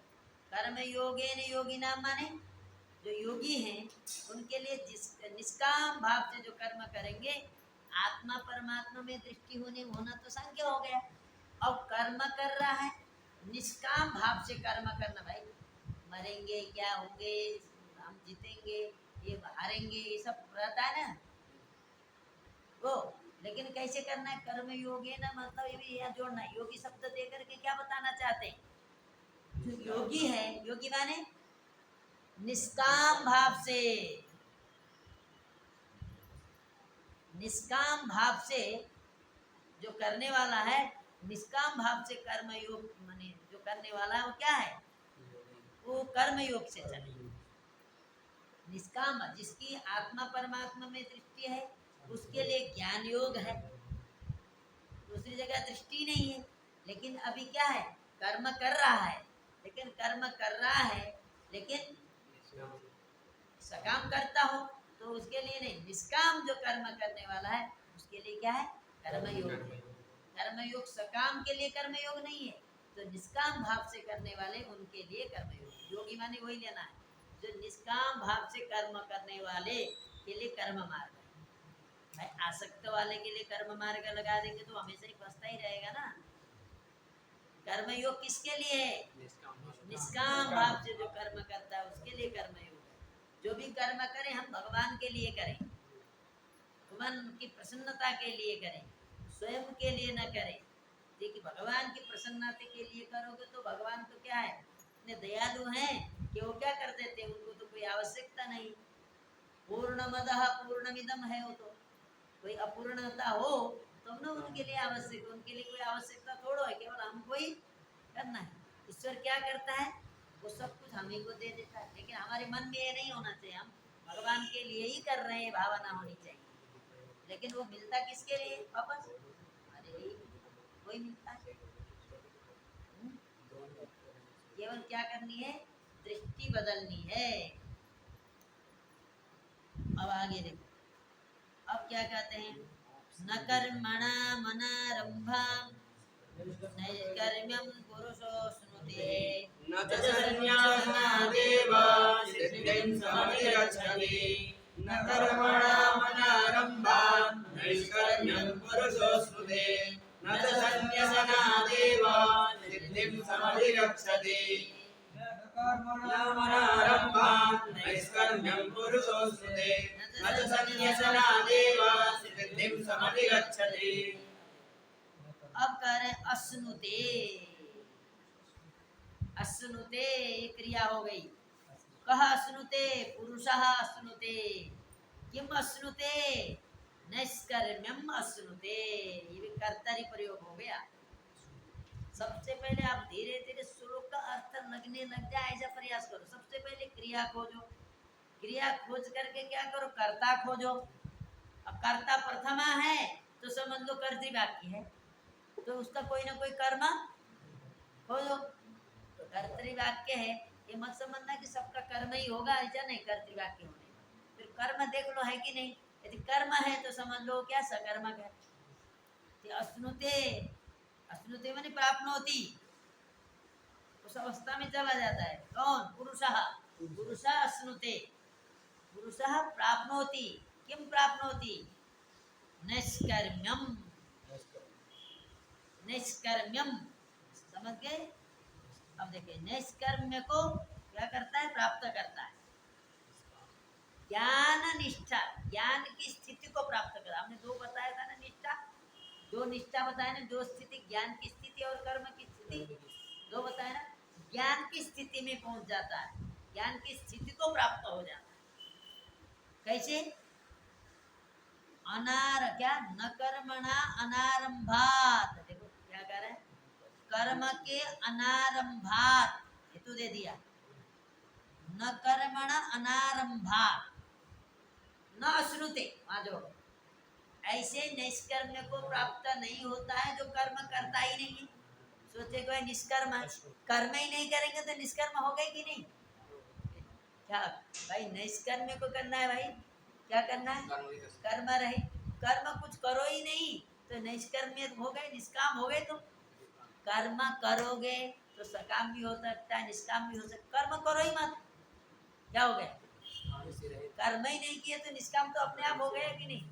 कर्म योगे न योगी नाम माने जो योगी हैं उनके लिए जिस निष्काम भाव से जो कर्म करेंगे, आत्मा परमात्मा में दृष्टि होना तो सांख्य हो गया। और कर्म कर रहा है, निष्काम भाव से कर्म करना। भाई मरेंगे, क्या होंगे, हम जीतेंगे, ये हारेंगे, ये सब रहता है ना वो। लेकिन कैसे करना है? कर्म योगी ना, मतलब ये भी यहाँ जोड़ना है। योगी शब्द दे करके क्या बताना चाहते हैं? जो योगी है, योगी माने निष्काम भाव से, निष्काम भाव से जो करने वाला है, निष्काम भाव से कर्म योग माने जो करने वाला है वो क्या है, वो कर्म योग से चले। निष्काम जिसकी आत्मा परमात्मा में दृष्टि है उसके लिए ज्ञान योग है, दूसरी जगह दृष्टि नहीं है। लेकिन अभी क्या है, कर्म कर रहा है, लेकिन कर्म कर रहा है लेकिन सकाम करता हो तो उसके लिए नहीं, निष्काम जो कर्म करने वाला है उसके लिए क्या है, कर्मयोग है। कर्मयोग सकाम के लिए कर्मयोग नहीं है, तो निष्काम भाव से करने वाले उनके लिए कर्मयोग। योगी माने वही लेना है जो निष्काम भाव से कर्म करने वाले के लिए कर्म मार्ग है। भाई आसक्त वाले के लिए कर्म मार्ग लगा देंगे तो हमेशा ही फंसता ही रहेगा ना। कर्मयोग किसके लिए है, निष्काम भाव से जो कर्म करता है उसके लिए कर्मयोग है। जो भी कर्म करें हम भगवान के लिए करें, भगवान की प्रसन्नता के लिए करें, स्वयं के लिए न करें। देखिए भगवान की प्रसन्नता के लिए करोगे तो भगवान तो क्या है, इतने दयालु हैं कि वो क्या कर देते हैं, उनको तो कोई आवश्यकता नहीं। पूर्णमदः पूर्णमिदम है, वो तो कोई अपूर्णता हो तो ना उनके लिए आवश्यक, उनके लिए कोई आवश्यकता थोड़ो है, केवल हमको ही करना है। ईश्वर क्या करता है, वो सब कुछ हम ही को दे देता है, लेकिन हमारे मन में ये नहीं होना चाहिए हम भगवान के लिए ही कर रहे हैं, भावना होनी चाहिए। लेकिन वो मिलता किसके लिए, वापस हमारे लिए वही मिलता है। केवल क्या करनी है, दृष्टि बदलनी है। अब आगे देखो, अब क्या कहते हैं, न कर्मणा मनारंभा नैष्कर्म्यं पुरुषो स्नुते न च संन्यासनादेव सिद्धिं समधिगच्छति न कर्मणामनारम्भात् नैष्कर्म्यं पुरुषो स्नुते न च संन्यासनादेव सिद्धिं समधिगच्छति कर्मणामनारम्भात् नैष्कर्म्यं पुरुषो स्नुते न च संन्यासनादेव सिद्धिं समधिगच्छति। अब कह रहे हैं अश्नुते, अश्नुते ये क्रिया हो गई। कह अश्नुते, पुरुषः अश्नुते, किम अश्नुते, नैष्कर्म्यम अश्नुते, ये भी कर्तरी प्रयोग हो गया। सबसे पहले आप धीरे धीरे श्लोक का अर्थ लगने लग जाए ऐसा प्रयास करो। सबसे पहले क्रिया खोजो, क्रिया खोज करके क्या करो, कर्ता खोजो। अब कर्ता प्रथमा है तो समझ लो कर्तृवाक्य है, तो उसका कोई ना कोई कर्म खोजो। तो कर्तृवाक्य है ये मत समझना कि सबका कर्म ही होगा, ऐसा नहीं। कर्तृवाक्य होने फिर कर्म देख लो है कि नहीं, यदि कर्म है तो समझ लो क्या सकर्मक है। तो अश्नुते, अश्नुते माने प्राप्नोति, उस अवस्था में चला जाता है। कौन, पुरुषः, पुरुषः अश्नुते, पुरुषः प्राप्नोति, किम प्राप्नोति, नैष्कर्म्यम, नैष्कर्म्यम, समझ गए। अब देखिए नैष्कर्म्य को क्या करता है, प्राप्त करता है। ज्ञान निष्ठा, ज्ञान की स्थिति को प्राप्त करता। हमने दो बताया था ना निष्ठा, दो निष्ठा बताया ना, दो स्थिति, ज्ञान की स्थिति और कर्म की स्थिति, दो बताया ना। ज्ञान की स्थिति में पहुंच जाता है, ज्ञान की स्थिति को प्राप्त हो जाता है। कैसे, अनार क्या, न कर्मणा अनारंभात, देखो क्या कर रहे हैं, कर्म के अनारंभात हेतु दे दिया, न कर्मण अनारंभात न अश्नुते, वहां जो ऐसे निष्कर्म को प्राप्त नहीं होता है जो कर्म करता ही नहीं है। सोचे कोई निष्कर्म, कर्म ही नहीं करेंगे तो निष्कर्म हो गए कि नहीं। क्या भाई निष्कर्म को करना है, भाई क्या करना है, कर्म रहे, कर्म कुछ करो ही नहीं तो निष्कर्म हो गए, निष्काम हो गए। तुम कर्म करोगे तो सकाम भी हो सकता है, निष्काम भी हो सकता है। कर्म करो ही मत, क्या हो गया, कर्म ही नहीं किए तो निष्काम तो अपने आप हो गया कि नहीं।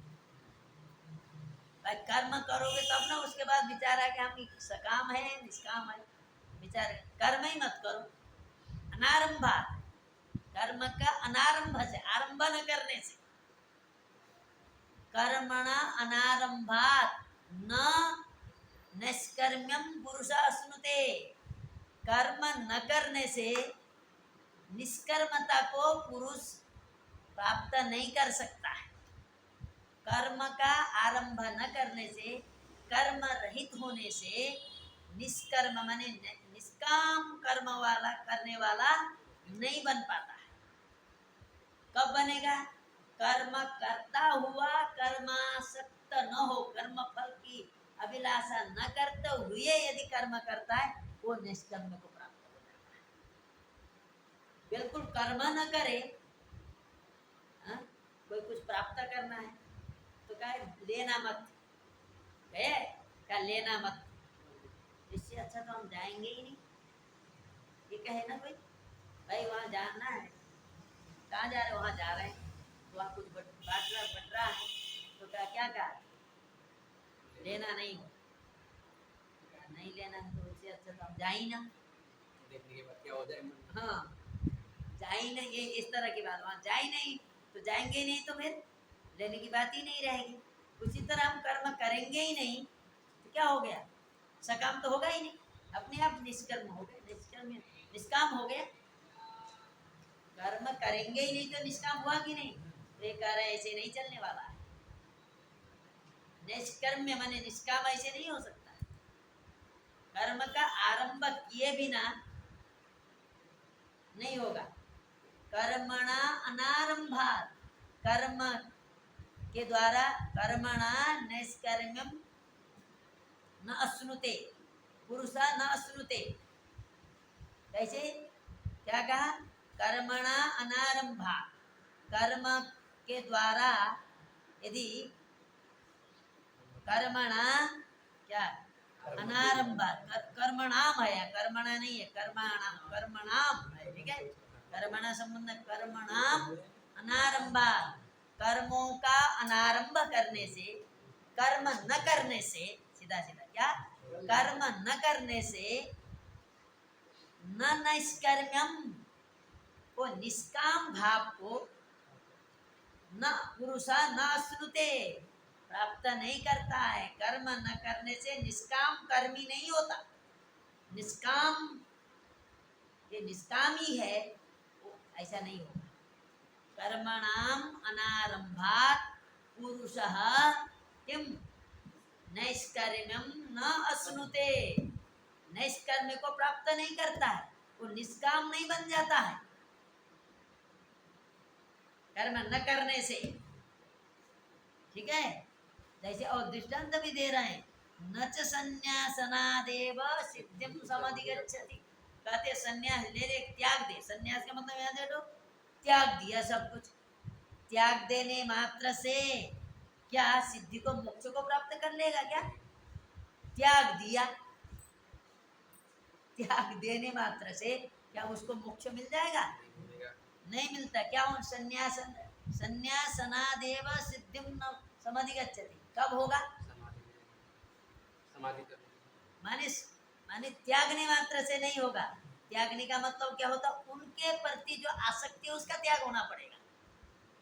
भाई कर्म करोगे तब ना उसके बाद विचार है कि हम सकाम है निष्काम है, विचार। कर्म ही मत करो, अनारंभा, कर्म का अनारंभ से, आरंभ न करने से, कर्मणा अनारंभात न नैष्कर्म्यम पुरुषः अश्नुते, कर्म न करने से निष्कर्मता को पुरुष प्राप्त नहीं कर सकता है। कर्म का आरंभ न करने से, कर्म रहित होने से निष्कर्म माने निष्काम कर्म वाला करने वाला नहीं बन पाता है। कब बनेगा? कर्म करता हुआ कर्मासक्त न हो, कर्म फल की अभिलाषा न करते हुए यदि कर्म करता है वो निष्कर्म को प्राप्त हो जाता है। बिल्कुल कर्म न करे, हाँ? कोई कुछ प्राप्त करना है तो क्या लेना मत, क्या लेना मत, इससे अच्छा तो हम जाएंगे ही नहीं। ये कहे ना कोई भाई वहाँ जाना है, कहाँ जा रहे हैं? वहाँ जा रहे हैं, तो वहाँ कुछ बट रहा है तो क्या कहा लेना नहीं, नहीं लेना है तो इससे अच्छा तो हम जा ही ना, देखने के बाद क्या हो जाए। हाँ जा ही नहीं, ये इस तरह की बात, वहाँ जा ही नहीं तो जाएंगे ही नहीं तो फिर लेने की बात ही नहीं रहेगी। उसी तरह हम कर्म करेंगे ही नहीं तो क्या हो गया? सकाम तो होगा ही नहीं, अपने आप निष्कर्म हो गए, निष्काम हो गया। कर्म करेंगे ही नहीं तो निष्काम हुआ कि नहीं? तो ये कह रहे ऐसे नहीं चलने वाला है। निष्कर्म माने निष्काम ऐसे नहीं हो सकता। कर्म का आरंभ किए बिना नहीं होगा। कर्मणा अनारंभात, कर्म के द्वारा कर्मणा नैष्कर्म्यम न अश्नुते, पुरुषा न अश्नुते। कैसे? क्या कहा? कर्मणा अनारंभा, कर्म के द्वारा यदि कर्मणा क्या अनारंभा, कर्मणाम है, कर्मणा नहीं है, कर्मणाम, कर्मणाम है, ठीक है। कर्मणा संबंध कर्मणाम अनारंभा, कर्मों का अनारंभ करने से, कर्म न करने से, सीधा सीधा क्या कर्म न करने से न नैष्कर्म्यम, वो निष्काम भाव को न पुरुषा न श्रुते प्राप्त नहीं करता है। कर्म न करने से निष्काम कर्मी नहीं होता। निष्काम, ये निष्कामी है वो ऐसा नहीं होगा। कर्मणाम अनारंभात पुरुषः किम नैष्कर्म्यम न अश्नुते, नैष्कर्म्य को प्राप्त नहीं करता है, वो निष्काम नहीं बन जाता है कर्म न करने से, ठीक है। जैसे और दृष्टांत भी दे रहे हैं, न च संन्यासनादेव सिद्धिम समधिगच्छति। कहते संन्यास ले ले, त्याग दे, संन्यास का मतलब यहाँ देखो त्याग दिया सब कुछ, त्याग देने मात्र से क्या सिद्धि को मोक्ष को प्राप्त कर लेगा क्या? त्याग दिया, त्याग देने मात्र से क्या उसको मोक्ष मिल जाएगा? नहीं मिलता। क्या उन संन्यासनादेव सिद्धिम न समधिगच्छति, कब होगा? माने माने त्यागने मात्र से नहीं होगा। त्यागने का मतलब क्या होता? उनके प्रति जो आसक्ति है उसका त्याग होना पड़ेगा,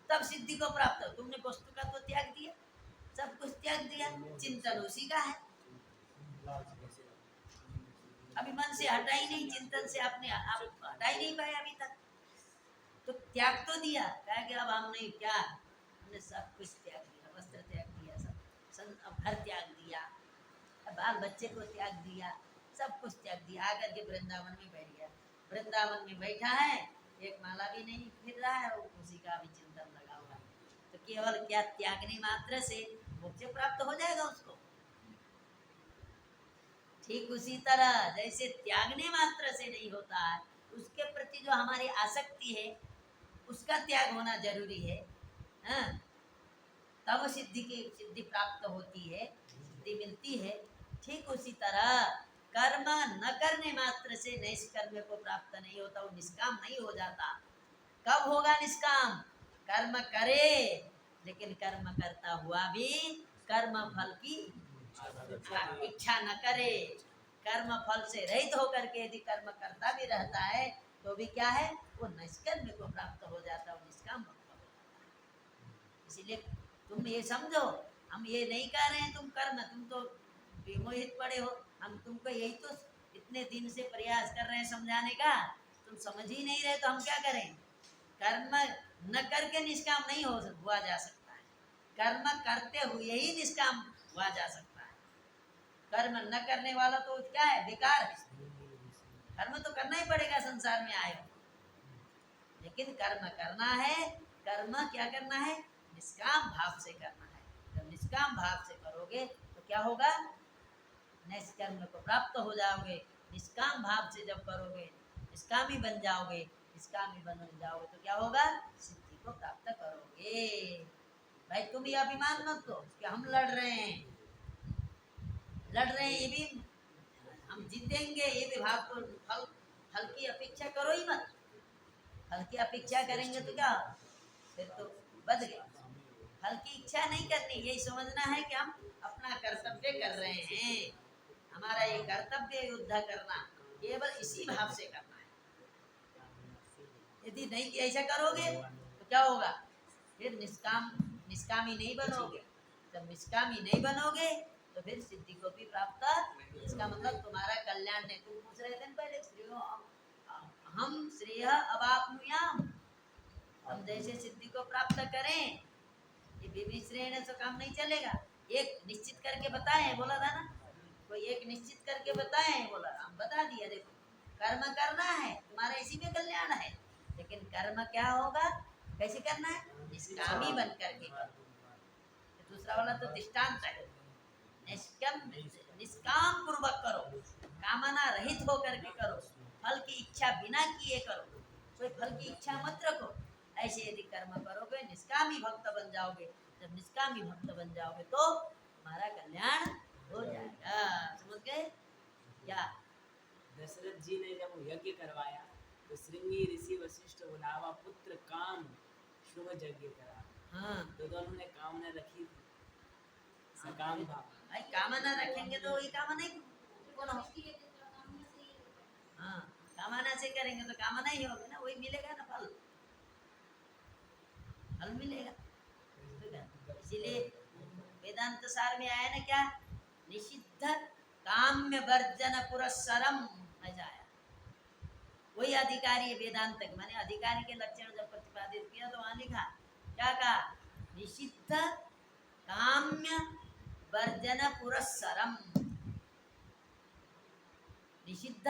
तब सिद्धि को प्राप्त हो। तुमने वस्तु का तो त्याग दिया, सब कुछ त्याग दिया, चिंतन उसी का है, अभी मन से हटा ही नहीं, चिंतन से आपने आप हटा ही नहीं पाए अभी तक। तो त्याग तो दिया, कहा कि अब हम नहीं, क्या हमने सब कुछ त्याग दिया, वस्त्र त्याग दिया, सब घर त्याग दिया, बाल बच्चे को त्याग दिया, सब कुछ त्याग दिया, आकर के वृंदावन में बैठ गया। वृंदावन में बैठा है, एक माला भी नहीं फिर रहा है, उसी का भी चिंतन लगा हुआ है। तो केवल क्या त्यागने मात्र से मोक्ष प्राप्त हो जाएगा उसको? ठीक उसी तरह जैसे त्यागने मात्र से नहीं होता है, उसके प्रति जो हमारी आसक्ति है उसका त्याग होना जरूरी है, हाँ? तब सिद्धि प्राप्त होती है, सिद्धि मिलती है। ठीक उसी तरह कर्म न करने मात्र से नैष्कर्म्य को प्राप्त नहीं होता, वो निष्काम नहीं हो जाता। कब होगा निष्काम? कर्म करे, लेकिन कर्म करता हुआ भी कर्म फल की इच्छा न करे, कर्म फल से रहित होकर के यदि कर्म करता भी रहता है तो भी क्या है? वो निष्कर्म्य को प्राप्त हो जाता है, वो निष्काम भक्त हो जाता है। इसीलिए तुम ये समझो, हम ये नहीं कह रहे हैं तुम कर्म, तुम तो विमोहित पड़े हो, हम तुमको यही तो इतना इतने दिन से प्रयास कर रहे हैं समझाने का, तुम समझ ही नहीं रहे तो हम क्या करें। कर्म न करके निष्काम नहीं हुआ जा सकता है, कर्म करते हुए ही निष्काम हुआ जा सकता है। कर्म न करने वाला तो क्या है, बेकार है। कर्म तो करना ही पड़ेगा, संसार में आए हो, लेकिन कर्म करना है। कर्म क्या करना है, निष्काम भाव से करना है। जब निष्काम भाव से करोगे तो क्या होगा, निष्कर्म को प्राप्त हो जाओगे। निष्काम भाव से जब करोगे, निष्कामी बन जाओगे, निष्कामी बन जाओगे तो क्या होगा, सिद्धि को प्राप्त करोगे। भाई तुम ये अभिमान मत लो कि हम लड़ रहे हैं, ये भी हम जीतेंगे, ये भी भाव को फल की अपेक्षा करो ही मत। फल की अपेक्षा करेंगे तो क्या, फिर तो बच गए। फल की इच्छा नहीं करनी, यही समझना है कि हम अपना कर्तव्य कर रहे हैं। हमारा ये कर्तव्य युद्ध करना, केवल इसी भाव से करना है। यदि नहीं ऐसा करोगे तो क्या होगा, फिर निष्कामी नहीं बनोगे। जब निष्कामी नहीं बनोगे तो फिर सिद्धि को भी प्राप्त, इसका मतलब तुम्हारा कल्याण नहीं। तुम पूछ रहे थे ना पहले, हम श्रेय अवाप्नुयाम, हम जैसे सिद्धि को प्राप्त करें, ये विभिश्रेण से काम नहीं चलेगा। एक निश्चित करके बताएं, बोला था ना, कोई एक निश्चित करके बताएं, बोला, हम बता दिया। देखो कर्म करना है तुम्हारा, इसी में कल्याण है, लेकिन कर्म क्या होगा, कैसे करना है, निष्कामी बन करके करो। दूसरा वाला तो दृष्टांत है, निष्काम पूर्वक करो, कामना रहित होकर के करो, फल की इच्छा बिना किए करो, कोई फल की इच्छा मत रखो। ऐसे यदि कर्म करोगे, निष्कामी भक्त बन जाओगे। जब निष्कामी भक्त बन जाओगे तो तुम्हारा कल्याण हो जाएगा। समझ गए क्या। दशरथ जी ने जब यज्ञ करवाया तो श्रृंगी ऋषि वशिष्ठ बुलावा पुत्र काम शुभ यज्ञ करा। हाँ तो दोनों ने कामना रखी थी, सकाम भाव। भाई कामना रखेंगे तो वही कामना ही पूर्ण हो। हाँ कामना से करेंगे तो कामना ही होगी ना, वही मिलेगा ना, फल मिलेगा। इसीलिए वेदांत सार में आया ना क्या, निषिद्ध काम्य वर्जन पुरस्सरम, ऐसा आया। वही अधिकारी है वेदांत के, माने अधिकारी के लक्षण जब प्रतिपादित किया तो वहां लिखा क्या कहा, निषिद्ध काम्य वर्जन पुरस्सरम। निषिद्ध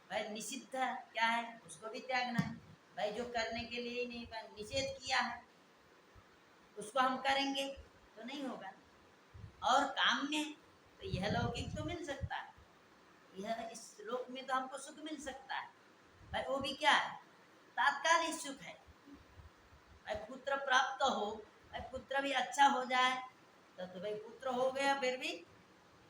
भाई, निषिद्ध क्या है, उसको भी त्यागना है। भाई जो करने के लिए ही नहीं निषेध किया है उसको हम करेंगे तो नहीं होगा। और काम में तो यह लौकिक तो मिल सकता है, यह इस लोक में तो हमको सुख मिल सकता है। भाई वो भी क्या है, तात्कालिक सुख है। भाई पुत्र प्राप्त हो, भाई पुत्र भी अच्छा हो जाए तो भाई पुत्र हो गया, फिर भी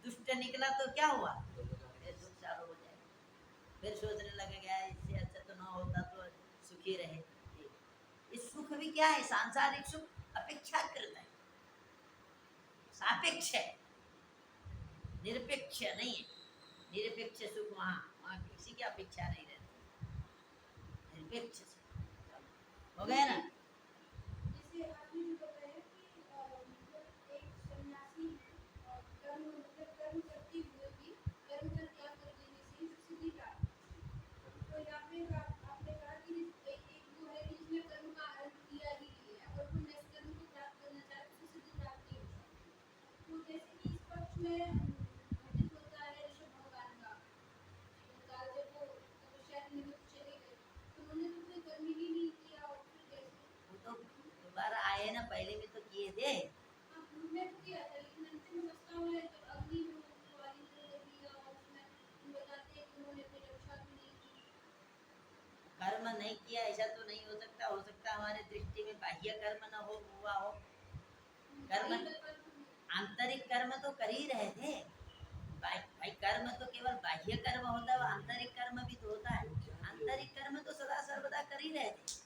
दुष्ट निकला तो क्या हुआ, फिर दुख चालू हो जाएगा। फिर सोचने लगेगा इससे अच्छा तो ना होता तो सुखी रहे। इस सुख भी क्या है, सांसारिक सुख अपेक्षाकृत है, सापेक्ष है, निरपेक्ष नहीं है। निरपेक्ष सुख वहाँ किसी की अपेक्षा नहीं रहती, निरपेक्ष सुख हो गया ना। जैसे आपने जो बताया कि मतलब एक सन्यासी है और कर्म करते हुए भी कर्म का त्याग कर देने से ही सिद्धि प्राप्त होती है। तो यहाँ पे आपने कहा कि एक वो है कि जिसने कर्म का आरंभ किया ही लिया और वो निष्कर्म को प्राप्त करना चाहे तो सिद्धि प्राप्त नहीं हो सकती। तो जैसे कि इस पक्ष में घटित होता है ऋषभ भगवान का काल, जब वो तपस्या के निमित्त चले गए तो उन्होंने तो कोई कर्म ही नहीं किया, और फिर कैसे वो तो दोबारा आए ना, पहले भी तो किए थे। मैं तो किया था, लेकिन अंतिम अवस्था में जब अग्नि में उनको आलिंगन कर दिया और उसमें हम बताते हैं कि उन्होंने अपनी रक्षा भी नहीं की। कर्म नहीं किया ऐसा तो नहीं हो सकता। हो सकता हमारे दृष्टि में बाह्य कर्म न हो, हुआ हो। कर्म आंतरिक कर्म तो कर ही रहे थे। भाई कर्म तो केवल बाह्य कर्म होता है, आंतरिक कर्म भी तो होता है। आंतरिक कर्म तो सदा सर्वदा कर ही रहे थे।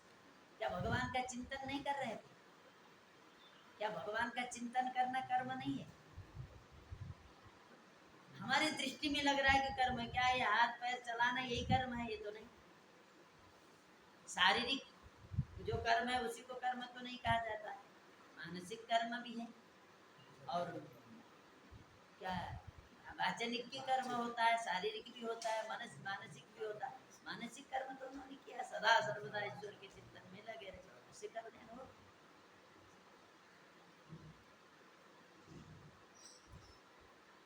क्या भगवान का चिंतन नहीं कर रहे थे? क्या भगवान का चिंतन करना कर्म नहीं है? हमारी दृष्टि में लग रहा है कि कर्म है, क्या ये हाथ पैर चलाना यही कर्म है? ये तो नहीं। शारीरिक जो कर्म है उसी को कर्म तो नहीं कहा जाता है, मानसिक कर्म भी है। और क्या वाचनिक की कर्म होता है, शारीरिक भी होता है, मानसिक भी होता है। मानसिक कर्म तो उन्होंने किया, सदा सर्वदा ईश्वर के चिंतन में लगे रहे, उससे कल्याण हो।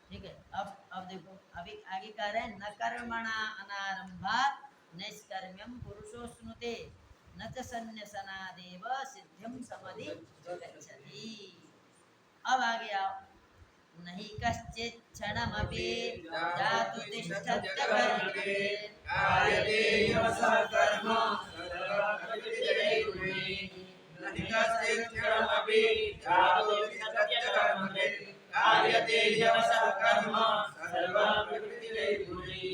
ठीक है, अब देखो, अभी आगे कह रहे हैं, न कर्मणा अनारंभा नैष्कर्म्यम पुरुषोऽश्नुते न च सन्न्यसनादेव सिद्धिं समधि गच्छति। अब आगे आओ, नहीं कश्चित् क्षणमपि जातु तिष्ठत्य कर्मणे कार्यते यवसः कर्म सर्वप्रकृतिरेगुणे न हि कश्चित् क्षणमपि जातु तिष्ठत्य कर्मणे कार्यते यवसः कर्म सर्वप्रकृतिरेगुणे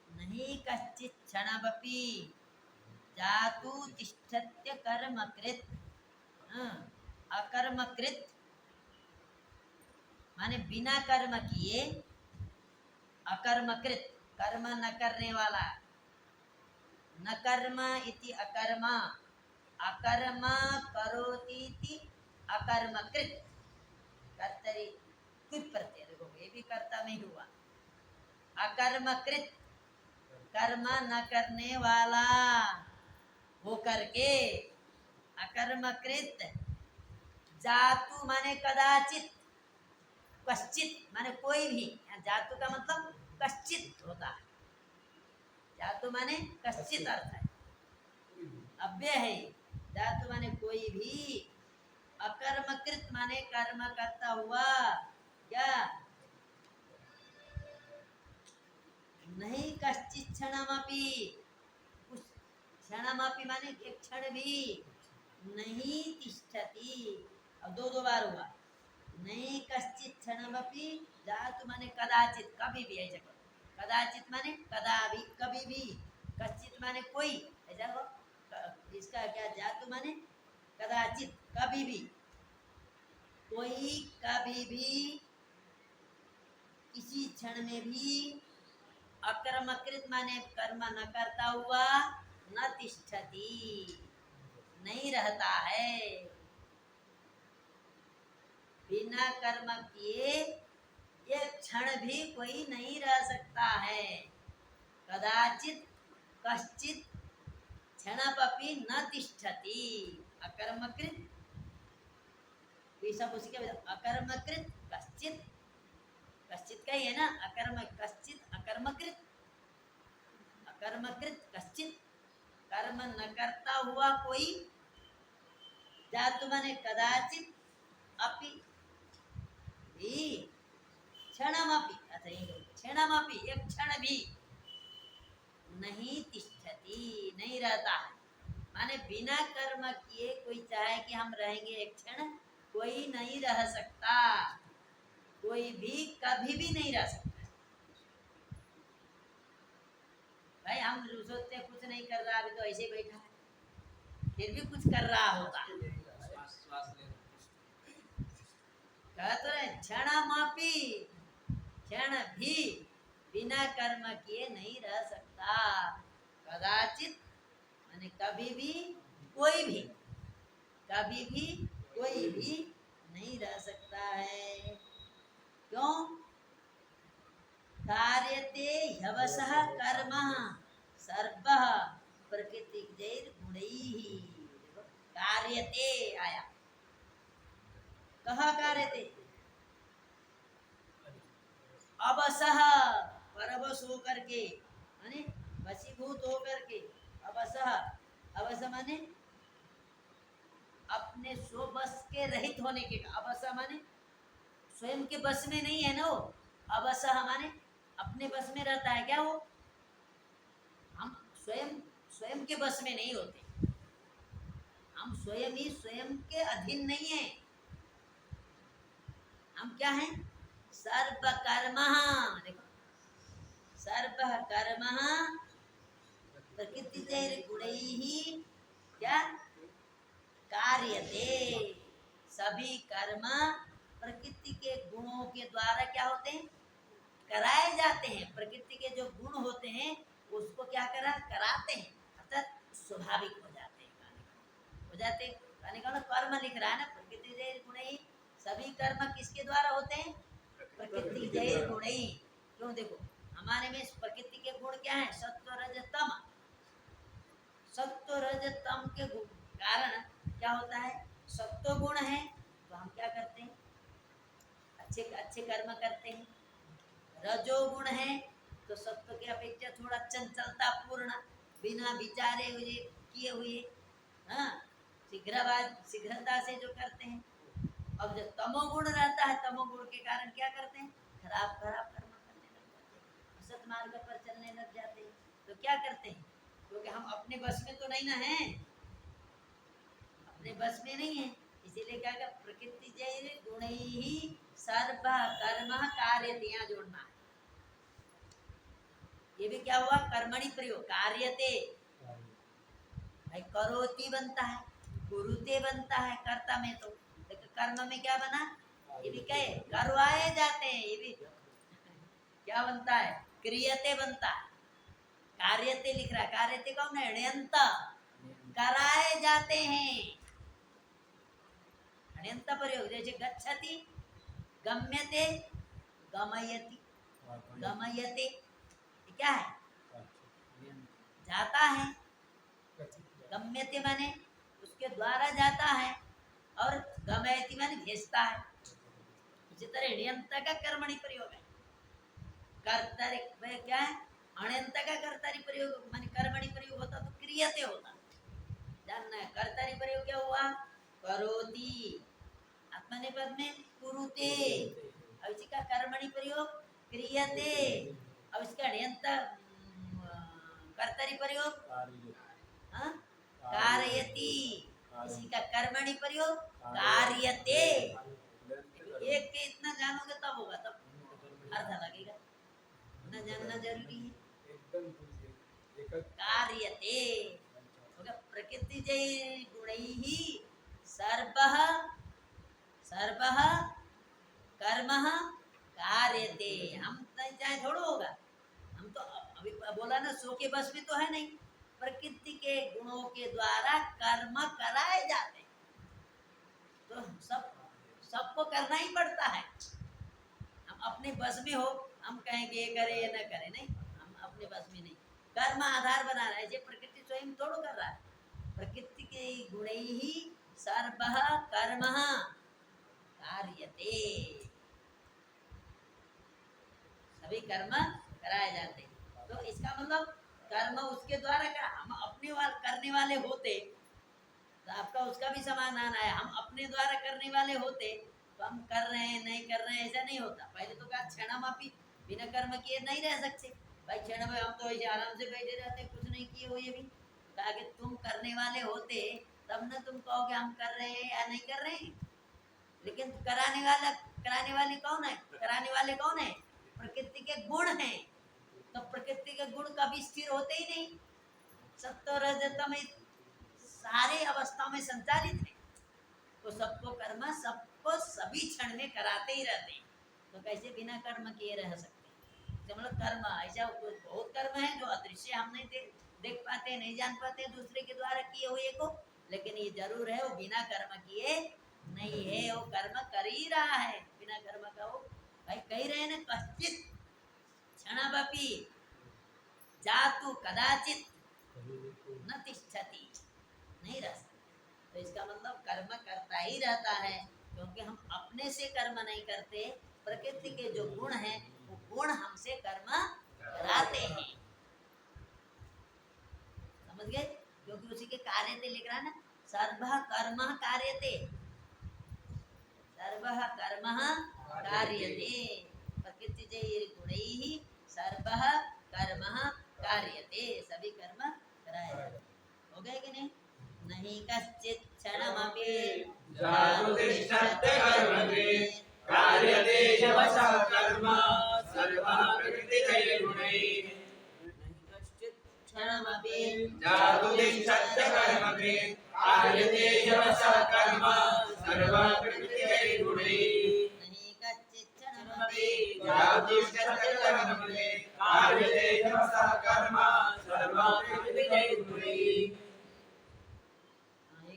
नहीं कश्चित् क्षणमपि जातु तिष्ठत्य कर्मकृत्। अकर्मकृत माने बिना कर्म किए, अकर्मकृत कर्म न करने वाला, न कर्म इति अकर्म, अकर्म करोति इति अकर्मकृत। कर्तरी क्विप प्रत्यय, देखो ये भी कर्ता नहीं हुआ। अकर्मकृत कर्म न करने वाला हो करके, अकर्मकृत। जातु माने कदाचित, कश्चित माने कोई भी, जातु का मतलब कश्चित होता है। जातु माने कश्चित अर्थ है, अव्यय है। जातु माने कोई भी, अकर्मकृत माने कर्म करता हुआ। क्या नहीं कश्चित क्षणमपि, कुछ क्षणमपि माने एक क्षण भी नहीं तिष्ठति। अब दो बार हुआ, नहीं कश्चित क्षणमपि, जातु माने कदाचित, कभी भी ऐसा करो। कदाचित माने कदा भी, कभी भी। कश्चित माने कोई, ऐसा हो। इसका क्या, जातु माने कदाचित, कभी भी, कोई कभी भी, किसी क्षण में भी। अकर्मकृत माने कर्म न करता हुआ, न तिष्ठति नहीं रहता है। बिना कर्म किए एक क्षण भी कोई नहीं रह सकता है। कदाचित कश्चित क्षणपि न तिष्ठति। अकर्मकृत, ये सब उसी के अकर्मकृत कश्चित, कश्चित का ही है ना, अकर्म कश्चित अकर्मकृत, अकर्मकृत कश्चित कर्म न करता हुआ कोई। जातु माने कदाचित, अपि भी, क्षणमपि, अच्छा ये क्षणमपि एक क्षण भी नहीं तिष्ठति नहीं रहता है। माने बिना कर्म किए कोई चाहे कि हम रहेंगे एक क्षण, कोई नहीं रह सकता, कोई भी कभी भी नहीं रह सकता। भाई हम सोचते हैं कुछ नहीं कर रहा, अभी तो ऐसे ही बैठा है, फिर भी कुछ कर रहा होता। श्वास ले कह तो रहे क्षणमपि, क्षण भी बिना कर्म किए नहीं रह सकता। कदाचित माने कभी भी, कोई भी, कभी भी कोई भी नहीं रह सकता है। क्यों? कार्यते ह्यवसः कर्म सर्वः प्रकृतिजैर्गुणैः। कार्यते आया, कहाँ कार्यते? अवसः, परवश होकर के, माने वशीभूत होकर के। अवसः, अवस माने अपने स्वबस के रहित होने के। अवस माने स्वयं के बस में नहीं है ना वो। अवस माने अपने बस में रहता है क्या वो? हम स्वयं के बस में नहीं होते, हम स्वयं ही स्वयं के अधीन नहीं है। हम क्या हैं? सर्व कर्म, देखो सर्व कर्म प्रकृति गुणैः क्या कार्यते। सभी कर्म प्रकृति के गुणों के द्वारा क्या होते हैं? कराए जाते हैं। प्रकृति के जो गुण होते हैं उसको क्या कराते हैं, अर्थात स्वाभाविक हो जाते हैं, हो जाते हैं। कहने का कर्म लिख रहा है ना, प्रकृति गुण ही। सभी कर्म किसके द्वारा होते हैं? प्रकृति जय गुण ही। क्यों? देखो हमारे में प्रकृति के गुण क्या है? सत्व रज तम। सत्व रज तम के कारण क्या होता है? सत्व गुण है तो हम क्या करते हैं? अच्छे अच्छे कर्म करते हैं। रजो गुण है तो सत्व की अपेक्षा थोड़ा चंचलता पूर्ण, बिना विचारे हुए किए हुए, हाँ, शीघ्रता से जो करते हैं। अब जब तमोगुण रहता है, तमोगुण के कारण क्या करते हैं? खराब खराब कर्म करने लग जाते हैं, असत मार्ग पर चलने लग जाते हैं। तो क्या करते हैं? क्योंकि हम अपने बस में तो नहीं ना है, अपने बस में नहीं है, इसीलिए क्या कर प्रकृति जय गुण ही सर्व कर्म कार्य यहाँ जोड़ना है। ये भी क्या हुआ? कर्मणि प्रयोग। कार्यते भाई करोति बनता है, कुरुते बनता है कर्ता में, तो कर्म में क्या बना? ये भी कहे करवाए जाते हैं। ये भी क्या बनता है? क्रियते बनता है। कार्यते लिख रहा है, कार्यते कौन है? ण्यंत, कराए जाते हैं। ण्यंत प्रयोग जैसे गच्छति, गम्यते, गमयति, गमयते, ये क्या है? जाता है। गम्यते माने उसके द्वारा जाता है, और गमयति माने भेजता है। इसी तरह ण्यंत का कर्मणि प्रयोग है। कर्तरि क्या है? अण्यंत का कर्तरि प्रयोग माने कर्मणि प्रयोग होता तो क्रियते होता। जानना है कर्तरि प्रयोग क्या हुआ? करोति, आत्मनेपद में कुरुते। अब इसी का कर्मणि प्रयोग क्रियते। अब इसका अण्यंत कर्तरि प्रयोग हाँ? कारयति। इसी का कर्मणि प्रयोग कार्यते। एक के इतना जानोगे तब होगा, तब अर्थ लगेगा। इतना जानना जरूरी है। कार्यते प्रकृति जय गुणैः सर्वः सर्वः कर्मः कार्यते। हम नहीं चाहे थोड़ा होगा, हम तो अभी बोला ना, सो के बस में तो है नहीं। प्रकृति के गुणों के द्वारा कर्म कराए जाते हैं, तो सबको करना ही पड़ता है। हम अपने बस में हो, हम कहेंगे ये करे ये न करे, नहीं, हम अपने बस में नहीं। कर्म आधार बना रहा है, ये प्रकृति स्वयं थोड़ा कर रहा है। प्रकृति के गुण ही सर्वः कर्मः कार्यते, सभी कर्म कराए जाते हैं। तो इसका मतलब कर्म उसके द्वारा का, हम अपने करने वाले होते तो आपका उसका भी समाधान आया। हम अपने द्वारा करने वाले होते तो हम कर रहे हैं नहीं कर रहे हैं ऐसा नहीं होता। पहले तो कहा क्षणम अपि बिना कर्म किए नहीं रह सकते भाई। क्षण में हम तो ऐसे आराम से बैठे रहते, कुछ नहीं किए हुए भी। कहा कि तुम करने वाले होते तब न तुम कहोगे हम कर रहे हैं या नहीं कर रहे हैं। लेकिन कराने वाले कौन है? कराने वाले कौन है? प्रकृति के गुण हैं। तो प्रकृति के गुण कभी स्थिर होते ही नहीं, सत्व रजतम सारे अवस्थाओं में संचालित है। तो सबको कर्म सबको सभी क्षण में कराते ही रहते हैं। तो कैसे बिना कर्म किए रह सकते? तो मतलब कर्म ऐसा बहुत कर्म है जो अदृश्य हम नहीं देख पाते, नहीं जान पाते दूसरे के द्वारा किए हुए को। लेकिन ये जरूर है वो बिना कर्म किए नहीं है, वो कर्म कर ही रहा है बिना कर्म का। वो भाई कह रहे हैं ना, कश्चित क्षणमपि जातु कदाचित न तिष्ठति, नहीं रह सकता। तो इसका मतलब कर्म करता ही रहता है, क्योंकि हम अपने से कर्म नहीं करते। प्रकृति के जो गुण हैं वो गुण हमसे कर्म कराते हैं, समझ गए? क्योंकि उसी के कार्यते लिख रहा है ना, सर्वः कर्मः कार्यते, सर्वः कर्मः कार्यते। प्रकृति जय गुणैः सर्वः कर्मः कार्यते, सभी कर्म कराए जाते। हो गए कि नहीं? नहीं कश्चित् क्षणमपि जातु तिष्ठत्य कर्मकृत् कार्यते ह्यवशः कर्म सर्वः प्रकृतिजैर्गुणैः। क्षणमपि जातु तिष्ठत्य कर्मकृत् कार्यते ह्यवशः कर्म सर्वः प्रकृतिजैर्गुणैः। नहीं कश्चित् क्षणमपि जातु तिष्ठत्य कर्मकृत् कार्यते ह्यवशः कर्म सर्वः प्रकृतिजैर्गुणैः।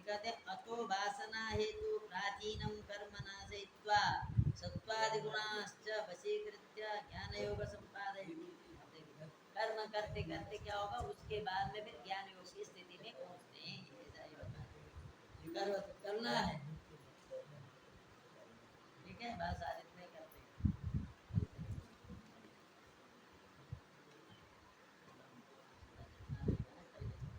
कहते अतो वासना हेतु प्राचीनम कर्म नाशयित्वा सत्वादिगुणाश्च वशीकृत्य ज्ञान योग संपादयति। कर्म करते करते क्या होगा, उसके बाद में फिर ज्ञान योग की स्थिति में पहुंचते हैं। ऐसा ही बता रहे हैं। करो तो करना है, ठीक है, बस।